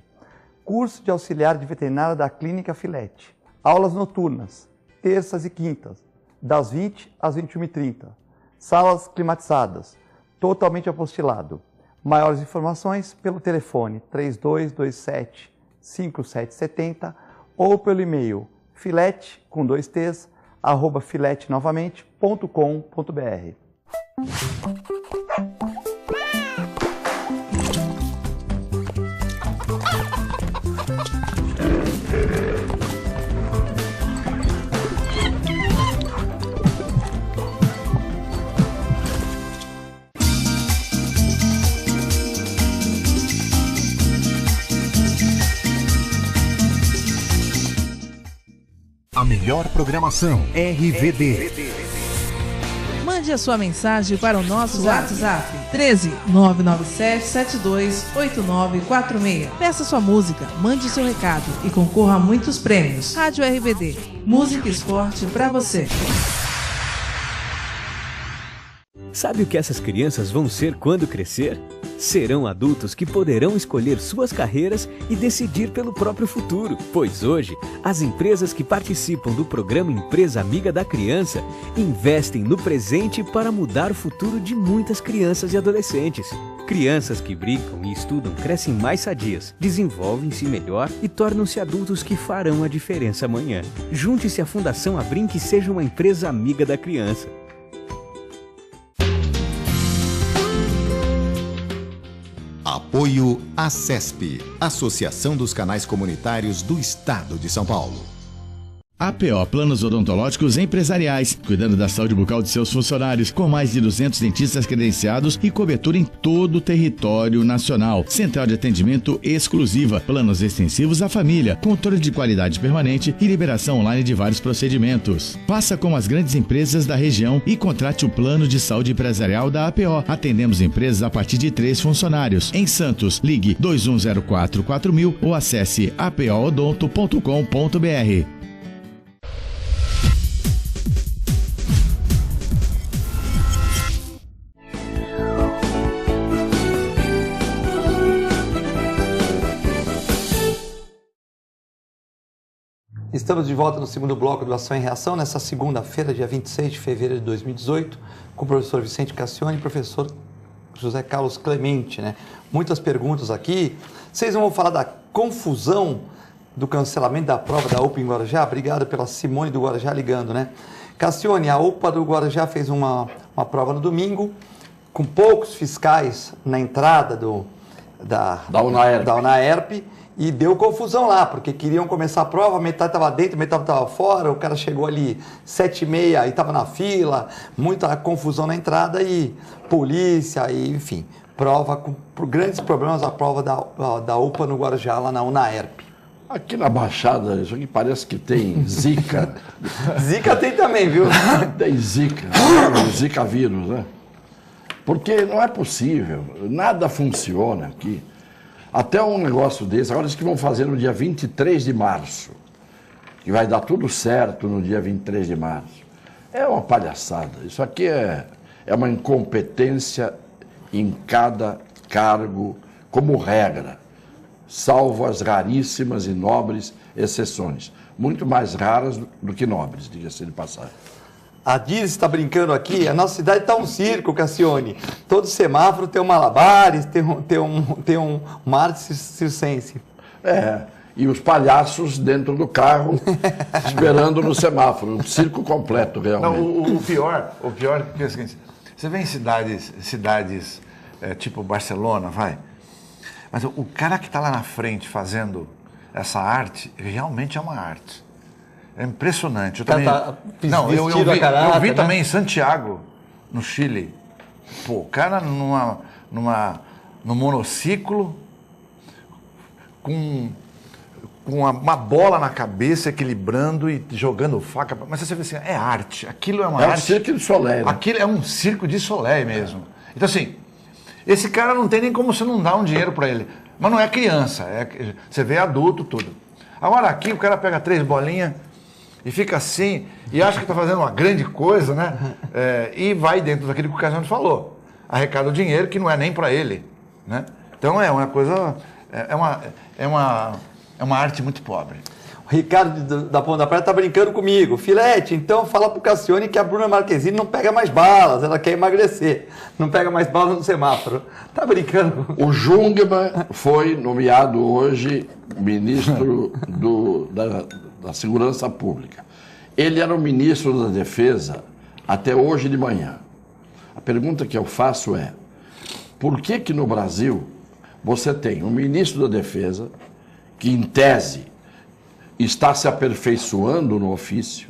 Curso de auxiliar de veterinária da Clínica Filete. Aulas noturnas, terças e quintas, das 20 às 21h30. Salas climatizadas, totalmente apostilado. Maiores informações pelo telefone 3227-5770 ou pelo e-mail filete, com 2 t's, @filetenovamente.com.br. A melhor programação, RVD. Mande a sua mensagem para o nosso WhatsApp 13 997 72 8946. Peça sua música, mande seu recado e concorra a muitos prêmios. Rádio RVD, música e esporte para você. Sabe o que essas crianças vão ser quando crescer? Serão adultos que poderão escolher suas carreiras e decidir pelo próprio futuro. Pois hoje, as empresas que participam do programa Empresa Amiga da Criança investem no presente para mudar o futuro de muitas crianças e adolescentes. Crianças que brincam e estudam crescem mais sadias, desenvolvem-se melhor e tornam-se adultos que farão a diferença amanhã. Junte-se à Fundação Abrinq e seja uma empresa amiga da criança. Apoio ACESP, Associação dos Canais Comunitários do Estado de São Paulo. APO Planos Odontológicos Empresariais, cuidando da saúde bucal de seus funcionários, com mais de 200 dentistas credenciados e cobertura em todo o território nacional. Central de atendimento exclusiva, planos extensivos à família, controle de qualidade permanente e liberação online de vários procedimentos. Faça como as grandes empresas da região e contrate o plano de saúde empresarial da APO. Atendemos empresas a partir de 3 funcionários. Em Santos, ligue 2104-4000 ou acesse apoodonto.com.br. Estamos de volta no segundo bloco do Ação e Reação, nessa segunda-feira, dia 26 de fevereiro de 2018, com o professor Vicente Cassione e o professor José Carlos Clemente, né? Muitas perguntas aqui. Vocês vão falar da confusão do cancelamento da prova da UPA em Guarujá? Obrigado pela Simone do Guarujá ligando, né? Cassione, a UPA do Guarujá fez uma prova no domingo, com poucos fiscais na entrada da UNAERP, e deu confusão lá, porque queriam começar a prova, metade estava dentro, metade estava fora, o cara chegou ali 7h30 e estava na fila, muita confusão na entrada e polícia, e, enfim, prova por grandes problemas, a prova da UPA no Guarujá, lá na UNAERP. Aqui na Baixada, isso aqui parece que tem Zika. Zika tem também, viu? Tem Zika, Zika vírus, né? Porque não é possível, nada funciona aqui. Até um negócio desse, agora eles que vão fazer no dia 23 de março, que vai dar tudo certo no dia 23 de março. É uma palhaçada. Isso aqui é uma incompetência em cada cargo, como regra, salvo as raríssimas e nobres exceções. Muito mais raras do que nobres, diga-se de passagem. A Diz está brincando aqui, a nossa cidade está um circo, Cassione. Todo semáforo tem um malabares, tem um mar circense. E os palhaços dentro do carro, esperando no semáforo. Um circo completo, realmente. Não, o pior é o seguinte, você vê em cidades tipo Barcelona, mas o cara que está lá na frente fazendo essa arte, realmente é uma arte. É impressionante. Eu vi também em Santiago, no Chile. Pô, o cara no monociclo, com uma bola na cabeça, equilibrando e jogando faca. Mas você vê assim, é arte. Aquilo é uma arte. É um circo de Soleil. Né? Aquilo é um circo de Soleil mesmo. Então, assim, esse cara não tem nem como você não dar um dinheiro para ele. Mas não é criança. Você vê adulto, tudo. Agora aqui o cara pega 3 bolinhas e fica assim, e acha que está fazendo uma grande coisa, né? E vai dentro daquilo que o Cassione falou. Arrecada o dinheiro que não é nem para ele, né? Então é uma coisa, é uma arte muito pobre. O Ricardo da Ponta da Praia está brincando comigo. Filete, então fala pro Cassione que a Bruna Marquezine não pega mais balas, ela quer emagrecer. Não pega mais balas no semáforo. Tá brincando? O Jungmann foi nomeado hoje ministro da Segurança Pública. Ele era o ministro da Defesa até hoje de manhã. A pergunta que eu faço é, por que no Brasil você tem um ministro da Defesa que, em tese, está se aperfeiçoando no ofício,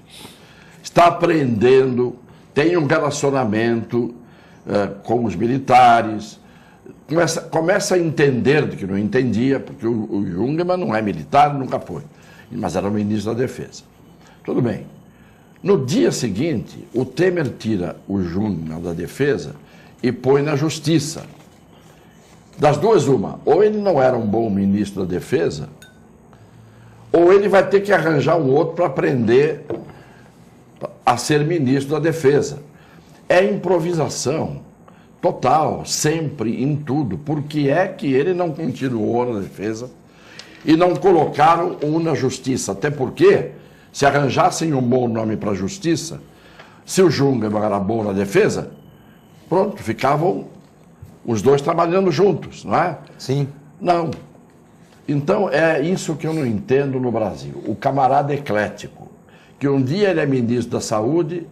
está aprendendo, tem um relacionamento com os militares, começa a entender do que não entendia, porque o Jungmann não é militar, nunca foi, mas era o ministro da Defesa. Tudo bem. No dia seguinte, o Temer tira o Jungmann da Defesa e põe na Justiça. Das duas, uma. Ou ele não era um bom ministro da Defesa, ou ele vai ter que arranjar um outro para aprender a ser ministro da Defesa. É improvisação total, sempre, em tudo. Por que é que ele não continuou na Defesa e não colocaram um na Justiça? Até porque, se arranjassem um bom nome para a Justiça, se o Jungmann era bom na Defesa, pronto, ficavam os dois trabalhando juntos, não é? Sim. Não. Então, é isso que eu não entendo no Brasil. O camarada eclético, que um dia ele é ministro da Saúde,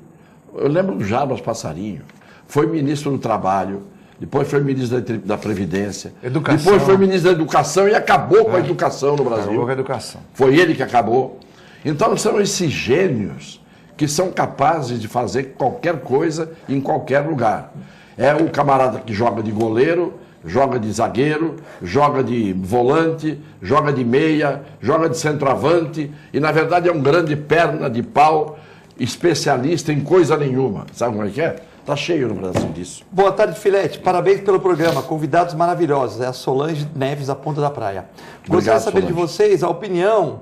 eu lembro do Jarbas Passarinho, foi ministro do Trabalho, depois foi ministro da Previdência, Educação. Depois foi ministro da Educação e acabou com a educação no Brasil. Acabou com a educação. Foi ele que acabou. Então, são esses gênios que são capazes de fazer qualquer coisa em qualquer lugar. É o camarada que joga de goleiro, joga de zagueiro, joga de volante, joga de meia, joga de centroavante e, na verdade, é um grande perna de pau, especialista em coisa nenhuma. Sabe como é que é? Está cheio no Brasil disso. Boa tarde, Filete. Parabéns pelo programa. Convidados maravilhosos. É a Solange Neves, da Ponta da Praia. Gostaria de saber de vocês a opinião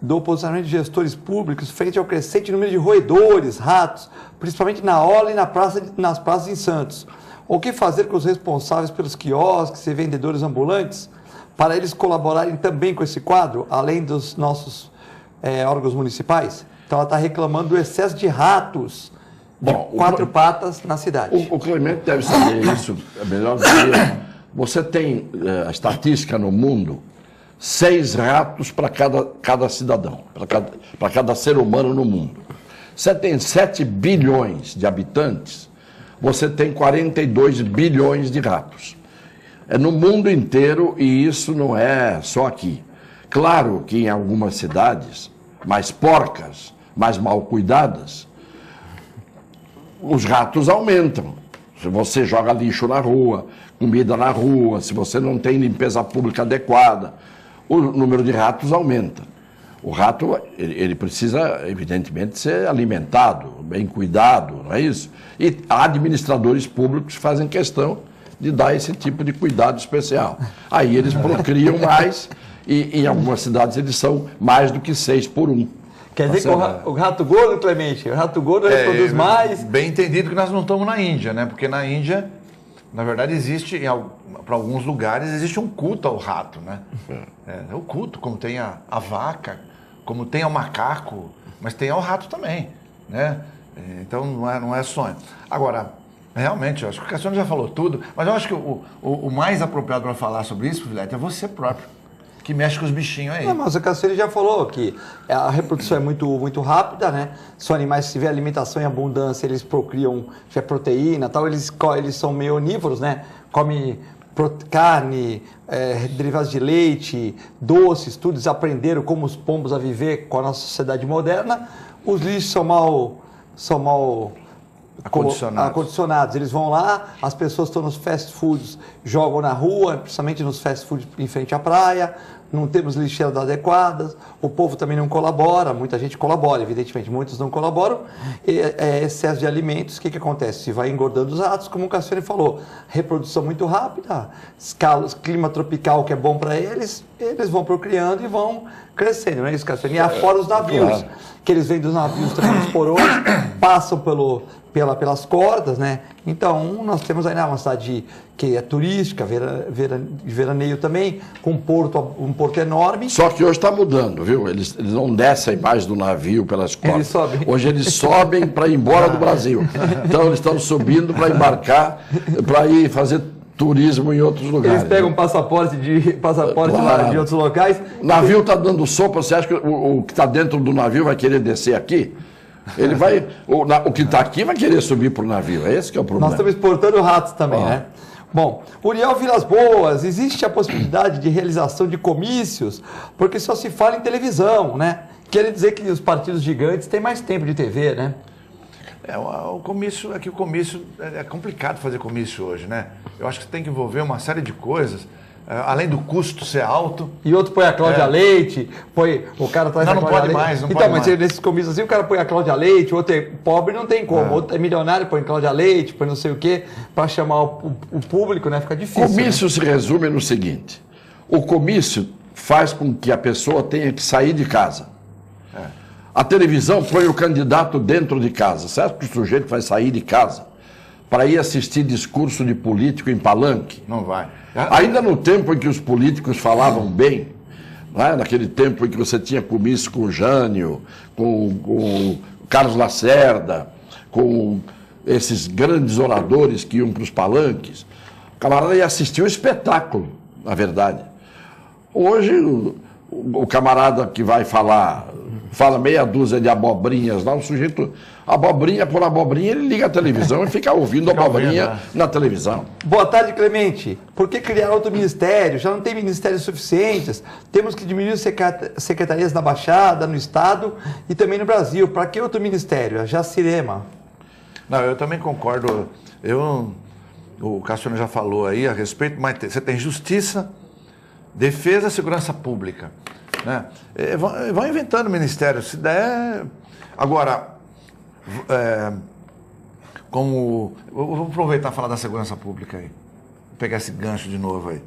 do posicionamento de gestores públicos frente ao crescente número de roedores, ratos, principalmente na orla e nas praças em Santos. O que fazer com os responsáveis pelos quiosques e vendedores ambulantes para eles colaborarem também com esse quadro, além dos nossos órgãos municipais? Então ela está reclamando do excesso de ratos de quatro patas na cidade. O Clemente deve saber isso, é melhor do que eu. Você tem a estatística no mundo, 6 ratos para cada cidadão, para cada ser humano no mundo. Você tem 7 bilhões de habitantes, você tem 42 bilhões de ratos. É no mundo inteiro e isso não é só aqui. Claro que em algumas cidades mais porcas, mais mal cuidadas, os ratos aumentam. Se você joga lixo na rua, comida na rua, se você não tem limpeza pública adequada, o número de ratos aumenta. O rato, ele precisa, evidentemente, ser alimentado, bem cuidado, não é isso? E há administradores públicos que fazem questão de dar esse tipo de cuidado especial. Aí eles procriam mais e em algumas cidades eles são mais do que 6 por 1. Quer dizer que o rato gordo, Clemente, o rato gordo reproduz mais... Bem entendido que nós não estamos na Índia, né? Porque na Índia, na verdade, existe, para alguns lugares, existe um culto ao rato, né? É o culto, como tem a vaca, como tem ao macaco, mas tem ao rato também, né? Então não é sonho. Agora, realmente, eu acho que o Cassiano já falou tudo, mas eu acho que o mais apropriado para falar sobre isso, Filete, é você próprio, que mexe com os bichinhos aí. Não, mas o Cassiano já falou que a reprodução é muito rápida, né? São animais, se tiver alimentação em abundância, eles procriam, tiver proteína e tal, eles são meio onívoros, né? Comem carne, derivados de leite, doces, tudo, eles aprenderam como os pombos a viver com a nossa sociedade moderna. Os lixos são mal acondicionados. Eles vão lá, as pessoas estão nos fast foods, jogam na rua, principalmente nos fast foods em frente à praia, não temos lixeiras adequadas, o povo também não colabora, muita gente colabora, evidentemente, muitos não colaboram, excesso de alimentos, o que acontece? Se vai engordando os ratos, como o Cassiano falou, reprodução muito rápida, clima tropical que é bom para eles vão procriando e vão crescendo, não é isso, Cassiano? E afora os navios, claro, que eles vêm dos navios também, os porões, passam pelas cordas, né? Então, nós temos aí uma cidade que é turística, veraneio também, com um porto enorme. Só que hoje está mudando, viu? Eles não descem mais do navio pelas cordas. Eles sobem. Hoje eles sobem para ir embora do Brasil. Então, eles estão subindo para embarcar, para ir fazer turismo em outros lugares. Eles pegam passaporte claro, de outros locais. O navio está dando sopa, você acha que o que está dentro do navio vai querer descer aqui? Ele vai, o que está aqui vai querer subir para o navio, é esse que é o problema. Nós estamos exportando ratos também, né? Bom, Uriel Vilas Boas, existe a possibilidade de realização de comícios, porque só se fala em televisão, né? Quer dizer que os partidos gigantes têm mais tempo de TV, né? O comício é complicado fazer comício hoje, né? Eu acho que tem que envolver uma série de coisas, além do custo ser alto. E outro põe a Cláudia Leite, põe o cara traz a Cláudia Leite. Não pode mais. Nesses comícios assim, o cara põe a Cláudia Leite, o outro é pobre, não tem como. Outro é milionário, põe Cláudia Leite, põe não sei o quê, para chamar o público, né? Fica difícil. Comício, né? Se resume no seguinte: o comício faz com que a pessoa tenha que sair de casa. A televisão põe o candidato dentro de casa, certo? Que o sujeito vai sair de casa para ir assistir discurso de político em palanque. Não vai. Ainda no tempo em que os políticos falavam bem, né? Naquele tempo em que você tinha comício com o Jânio, com o Carlos Lacerda, com esses grandes oradores que iam para os palanques, o camarada ia assistir o espetáculo, na verdade. Hoje, o camarada que vai fala meia dúzia de abobrinhas lá, o sujeito, abobrinha por abobrinha, ele liga a televisão e fica ouvindo abobrinha na televisão. Boa tarde, Clemente. Por que criar outro ministério? Já não tem ministérios suficientes. Temos que diminuir secretarias na Baixada, no Estado e também no Brasil. Para que outro ministério? A Jacirema. Não, eu também concordo. O Cassiano já falou aí a respeito, mas você tem justiça, defesa e segurança pública. Né? Vão inventando ministério, se der. Agora, eu vou aproveitar e falar da segurança pública aí. Vou pegar esse gancho de novo aí.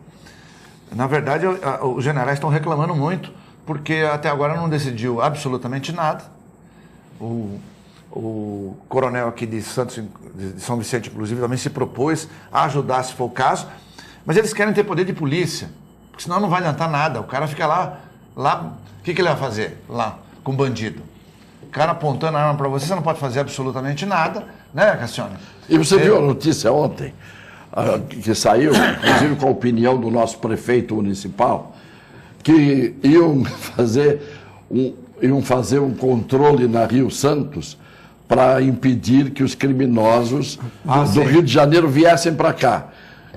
Na verdade, os generais estão reclamando muito, porque até agora não decidiu absolutamente nada. O coronel aqui de São Vicente, inclusive, também se propôs a ajudar, se for o caso, mas eles querem ter poder de polícia, porque senão não vai adiantar nada. O cara fica lá, o que ele vai fazer lá com o bandido? O cara apontando a arma para você não pode fazer absolutamente nada, né, Cassiano? E você viu a notícia ontem, que saiu, inclusive com a opinião do nosso prefeito municipal, que iam fazer um controle na Rio Santos para impedir que os criminosos do Rio de Janeiro viessem para cá.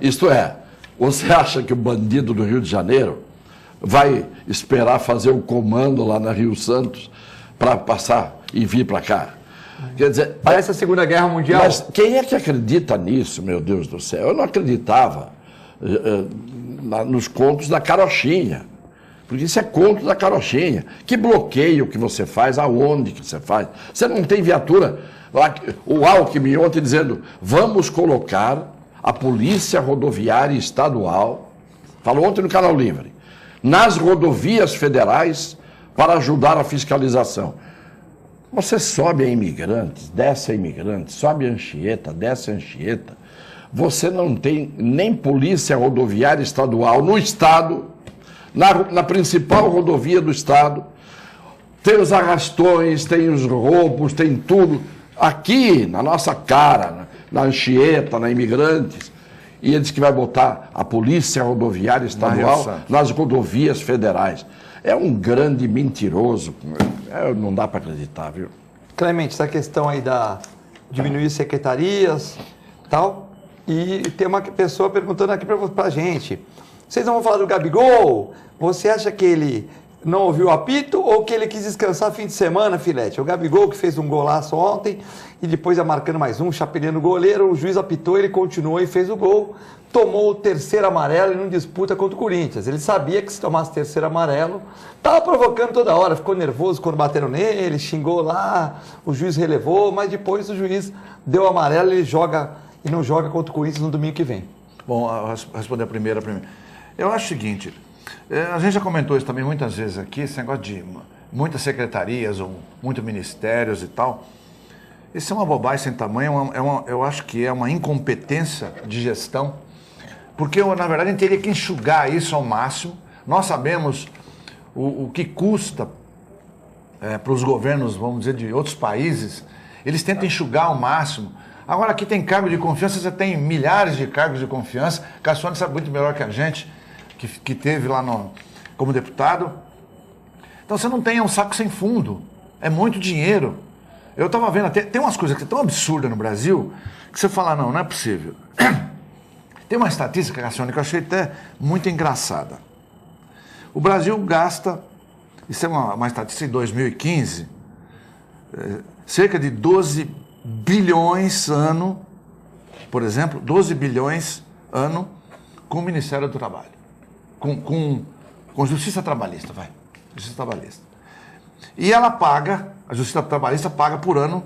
Isto é, você acha que o bandido do Rio de Janeiro vai esperar fazer o comando lá na Rio Santos para passar e vir para cá? Quer dizer, parece a Segunda Guerra Mundial. Mas quem é que acredita nisso, meu Deus do céu? Eu não acreditava nos contos da carochinha, porque isso é conto da carochinha. Que bloqueio que você faz, aonde que você faz? Você não tem viatura. O Alckmin ontem dizendo, vamos colocar a Polícia Rodoviária Estadual, falou ontem no Canal Livre, nas rodovias federais para ajudar a fiscalização. Você sobe a Imigrantes, desce a Imigrantes, sobe a Anchieta, desce a Anchieta. Você não tem nem Polícia Rodoviária Estadual no Estado, na principal rodovia do Estado. Tem os arrastões, tem os roubos, tem tudo. Aqui, na nossa cara, na Anchieta, na Imigrantes. E ele diz que vai botar a Polícia Rodoviária Estadual nas rodovias federais. É um grande mentiroso. Não dá para acreditar, viu? Clemente, essa questão aí da diminuir secretarias e tal. E tem uma pessoa perguntando aqui para a gente. Vocês não vão falar do Gabigol? Você acha que ele não ouviu o apito ou que ele quis descansar fim de semana, Filete? O Gabigol que fez um golaço ontem e depois ia marcando mais um, chapeleando o goleiro, o juiz apitou, ele continuou e fez o gol. Tomou o terceiro amarelo em uma disputa contra o Corinthians. Ele sabia que se tomasse terceiro amarelo, estava provocando toda hora, ficou nervoso quando bateram nele, xingou lá, o juiz relevou, mas depois o juiz deu o amarelo e ele joga e não joga contra o Corinthians no domingo que vem. Bom, responder a primeira. Eu acho o seguinte, a gente já comentou isso também muitas vezes aqui, esse negócio de muitas secretarias ou muitos ministérios e tal. Isso é uma bobagem sem tamanho, eu acho que é uma incompetência de gestão, porque, na verdade, a gente teria que enxugar isso ao máximo. Nós sabemos o que custa para os governos, vamos dizer, de outros países, eles tentam enxugar ao máximo. Agora, aqui tem cargo de confiança, você tem milhares de cargos de confiança, Cassiano sabe muito melhor que a gente, que teve lá como deputado. Então, você não tem um saco sem fundo, é muito dinheiro. Eu estava vendo, tem umas coisas que são tão absurdas no Brasil, que você fala, não é possível. Tem uma estatística, Cassione, que eu achei até muito engraçada. O Brasil gasta, isso é uma estatística de 2015, cerca de 12 bilhões ano, por exemplo, 12 bilhões ano com o Ministério do Trabalho. Com Justiça Trabalhista, vai. Justiça Trabalhista. E ela paga, a Justiça Trabalhista paga por ano,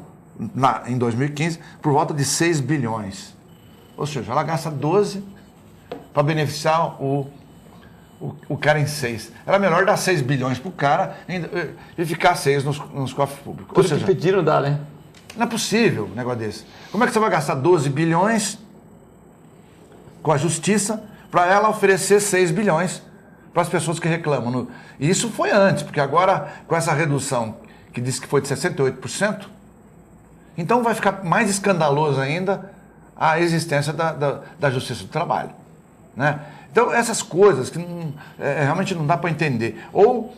em 2015, por volta de 6 bilhões. Ou seja, ela gasta 12 para beneficiar o cara em 6. Era melhor dar 6 bilhões para o cara e ficar 6 nos cofres públicos. Tudo que pedir não dá, né? Não é possível um negócio desse. Como é que você vai gastar 12 bilhões com a justiça para ela oferecer 6 bilhões para as pessoas que reclamam? E isso foi antes, porque agora, com essa redução, que disse que foi de 68%, então vai ficar mais escandaloso ainda a existência da Justiça do Trabalho. Né? Então, essas coisas que realmente não dá para entender. Ou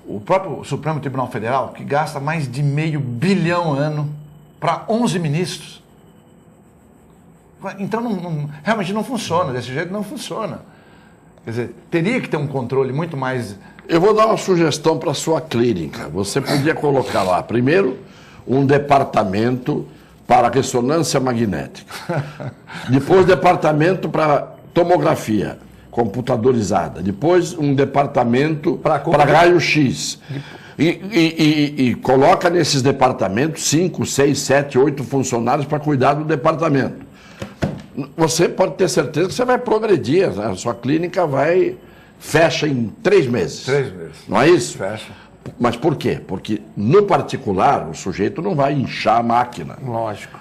o próprio Supremo Tribunal Federal, que gasta mais de $500 bilhão ano para 11 ministros. Então, realmente não funciona, desse jeito não funciona. Quer dizer, teria que ter um controle muito mais... Eu vou dar uma sugestão para a sua clínica. Você podia colocar lá, primeiro, um departamento para ressonância magnética. Depois, departamento para tomografia computadorizada. Depois, um departamento para raio-x. E coloca nesses departamentos 5, 6, 7, 8 funcionários para cuidar do departamento. Você pode ter certeza que você vai progredir. A sua clínica fecha em 3 meses. 3 meses. Não é isso? Fecha. Mas por quê? Porque, no particular, o sujeito não vai inchar a máquina. Lógico.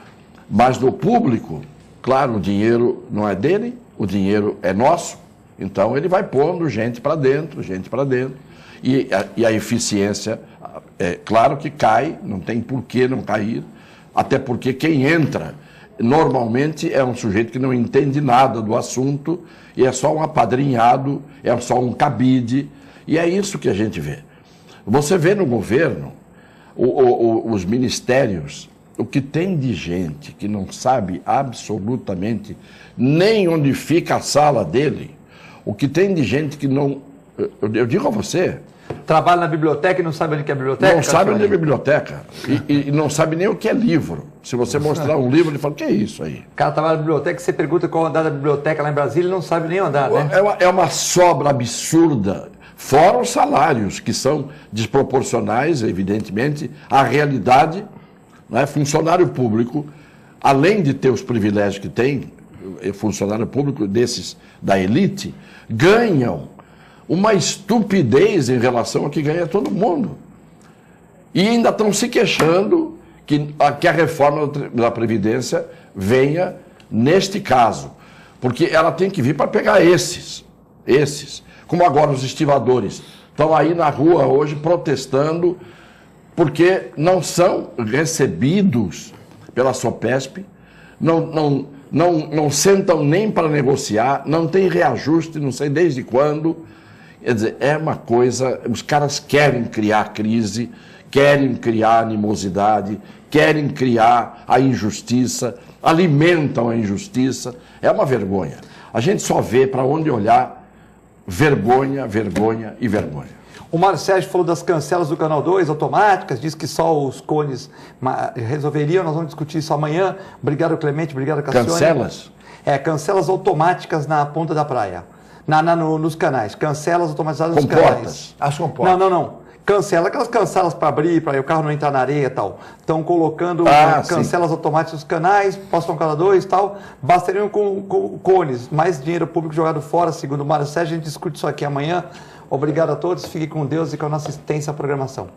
Mas no público, claro, o dinheiro não é dele, o dinheiro é nosso, então ele vai pondo gente para dentro. E a eficiência, é claro que cai, não tem por que não cair, até porque quem entra, normalmente, é um sujeito que não entende nada do assunto, e é só um apadrinhado, é só um cabide, e é isso que a gente vê. Você vê no governo, os ministérios, o que tem de gente que não sabe absolutamente nem onde fica a sala dele, o que tem de gente que não... Eu digo a você... Trabalha na biblioteca e não sabe onde que é a biblioteca? Não sabe onde é a biblioteca. E não sabe nem o que é livro. Se você mostrar um livro, ele fala, o que é isso aí? O cara trabalha na biblioteca, você pergunta qual andar da biblioteca lá em Brasília, ele não sabe nem andar, né? É uma sobra absurda. Fora os salários, que são desproporcionais, evidentemente, à realidade. Né? Funcionário público, além de ter os privilégios que tem, funcionário público desses da elite, ganham uma estupidez em relação ao que ganha todo mundo. E ainda estão se queixando que a reforma da Previdência venha neste caso. Porque ela tem que vir para pegar esses. Como agora os estivadores estão aí na rua hoje protestando porque não são recebidos pela Sopesp, não sentam nem para negociar, não tem reajuste, não sei desde quando. Quer dizer, é uma coisa, os caras querem criar crise, querem criar animosidade, querem criar a injustiça, alimentam a injustiça. É uma vergonha. A gente só vê para onde olhar vergonha, vergonha e vergonha. O Mário Sérgio falou das cancelas do Canal 2 automáticas, disse que só os cones resolveriam, nós vamos discutir isso amanhã. Obrigado, Clemente, obrigado, Cassione. Cancelas? Cancelas automáticas na ponta da praia. Nos canais, cancelas automatizadas nos comportas. Canais. As comportas. Não. Cancela, aquelas cancelas para abrir, para o carro não entrar na areia e tal. Estão colocando cancelas automáticas nos canais, postam cada 2 e tal. Bastariam com cones, mais dinheiro público jogado fora, segundo o Mário Sérgio. A gente discute isso aqui amanhã. Obrigado a todos, fiquem com Deus e com a nossa assistência à programação.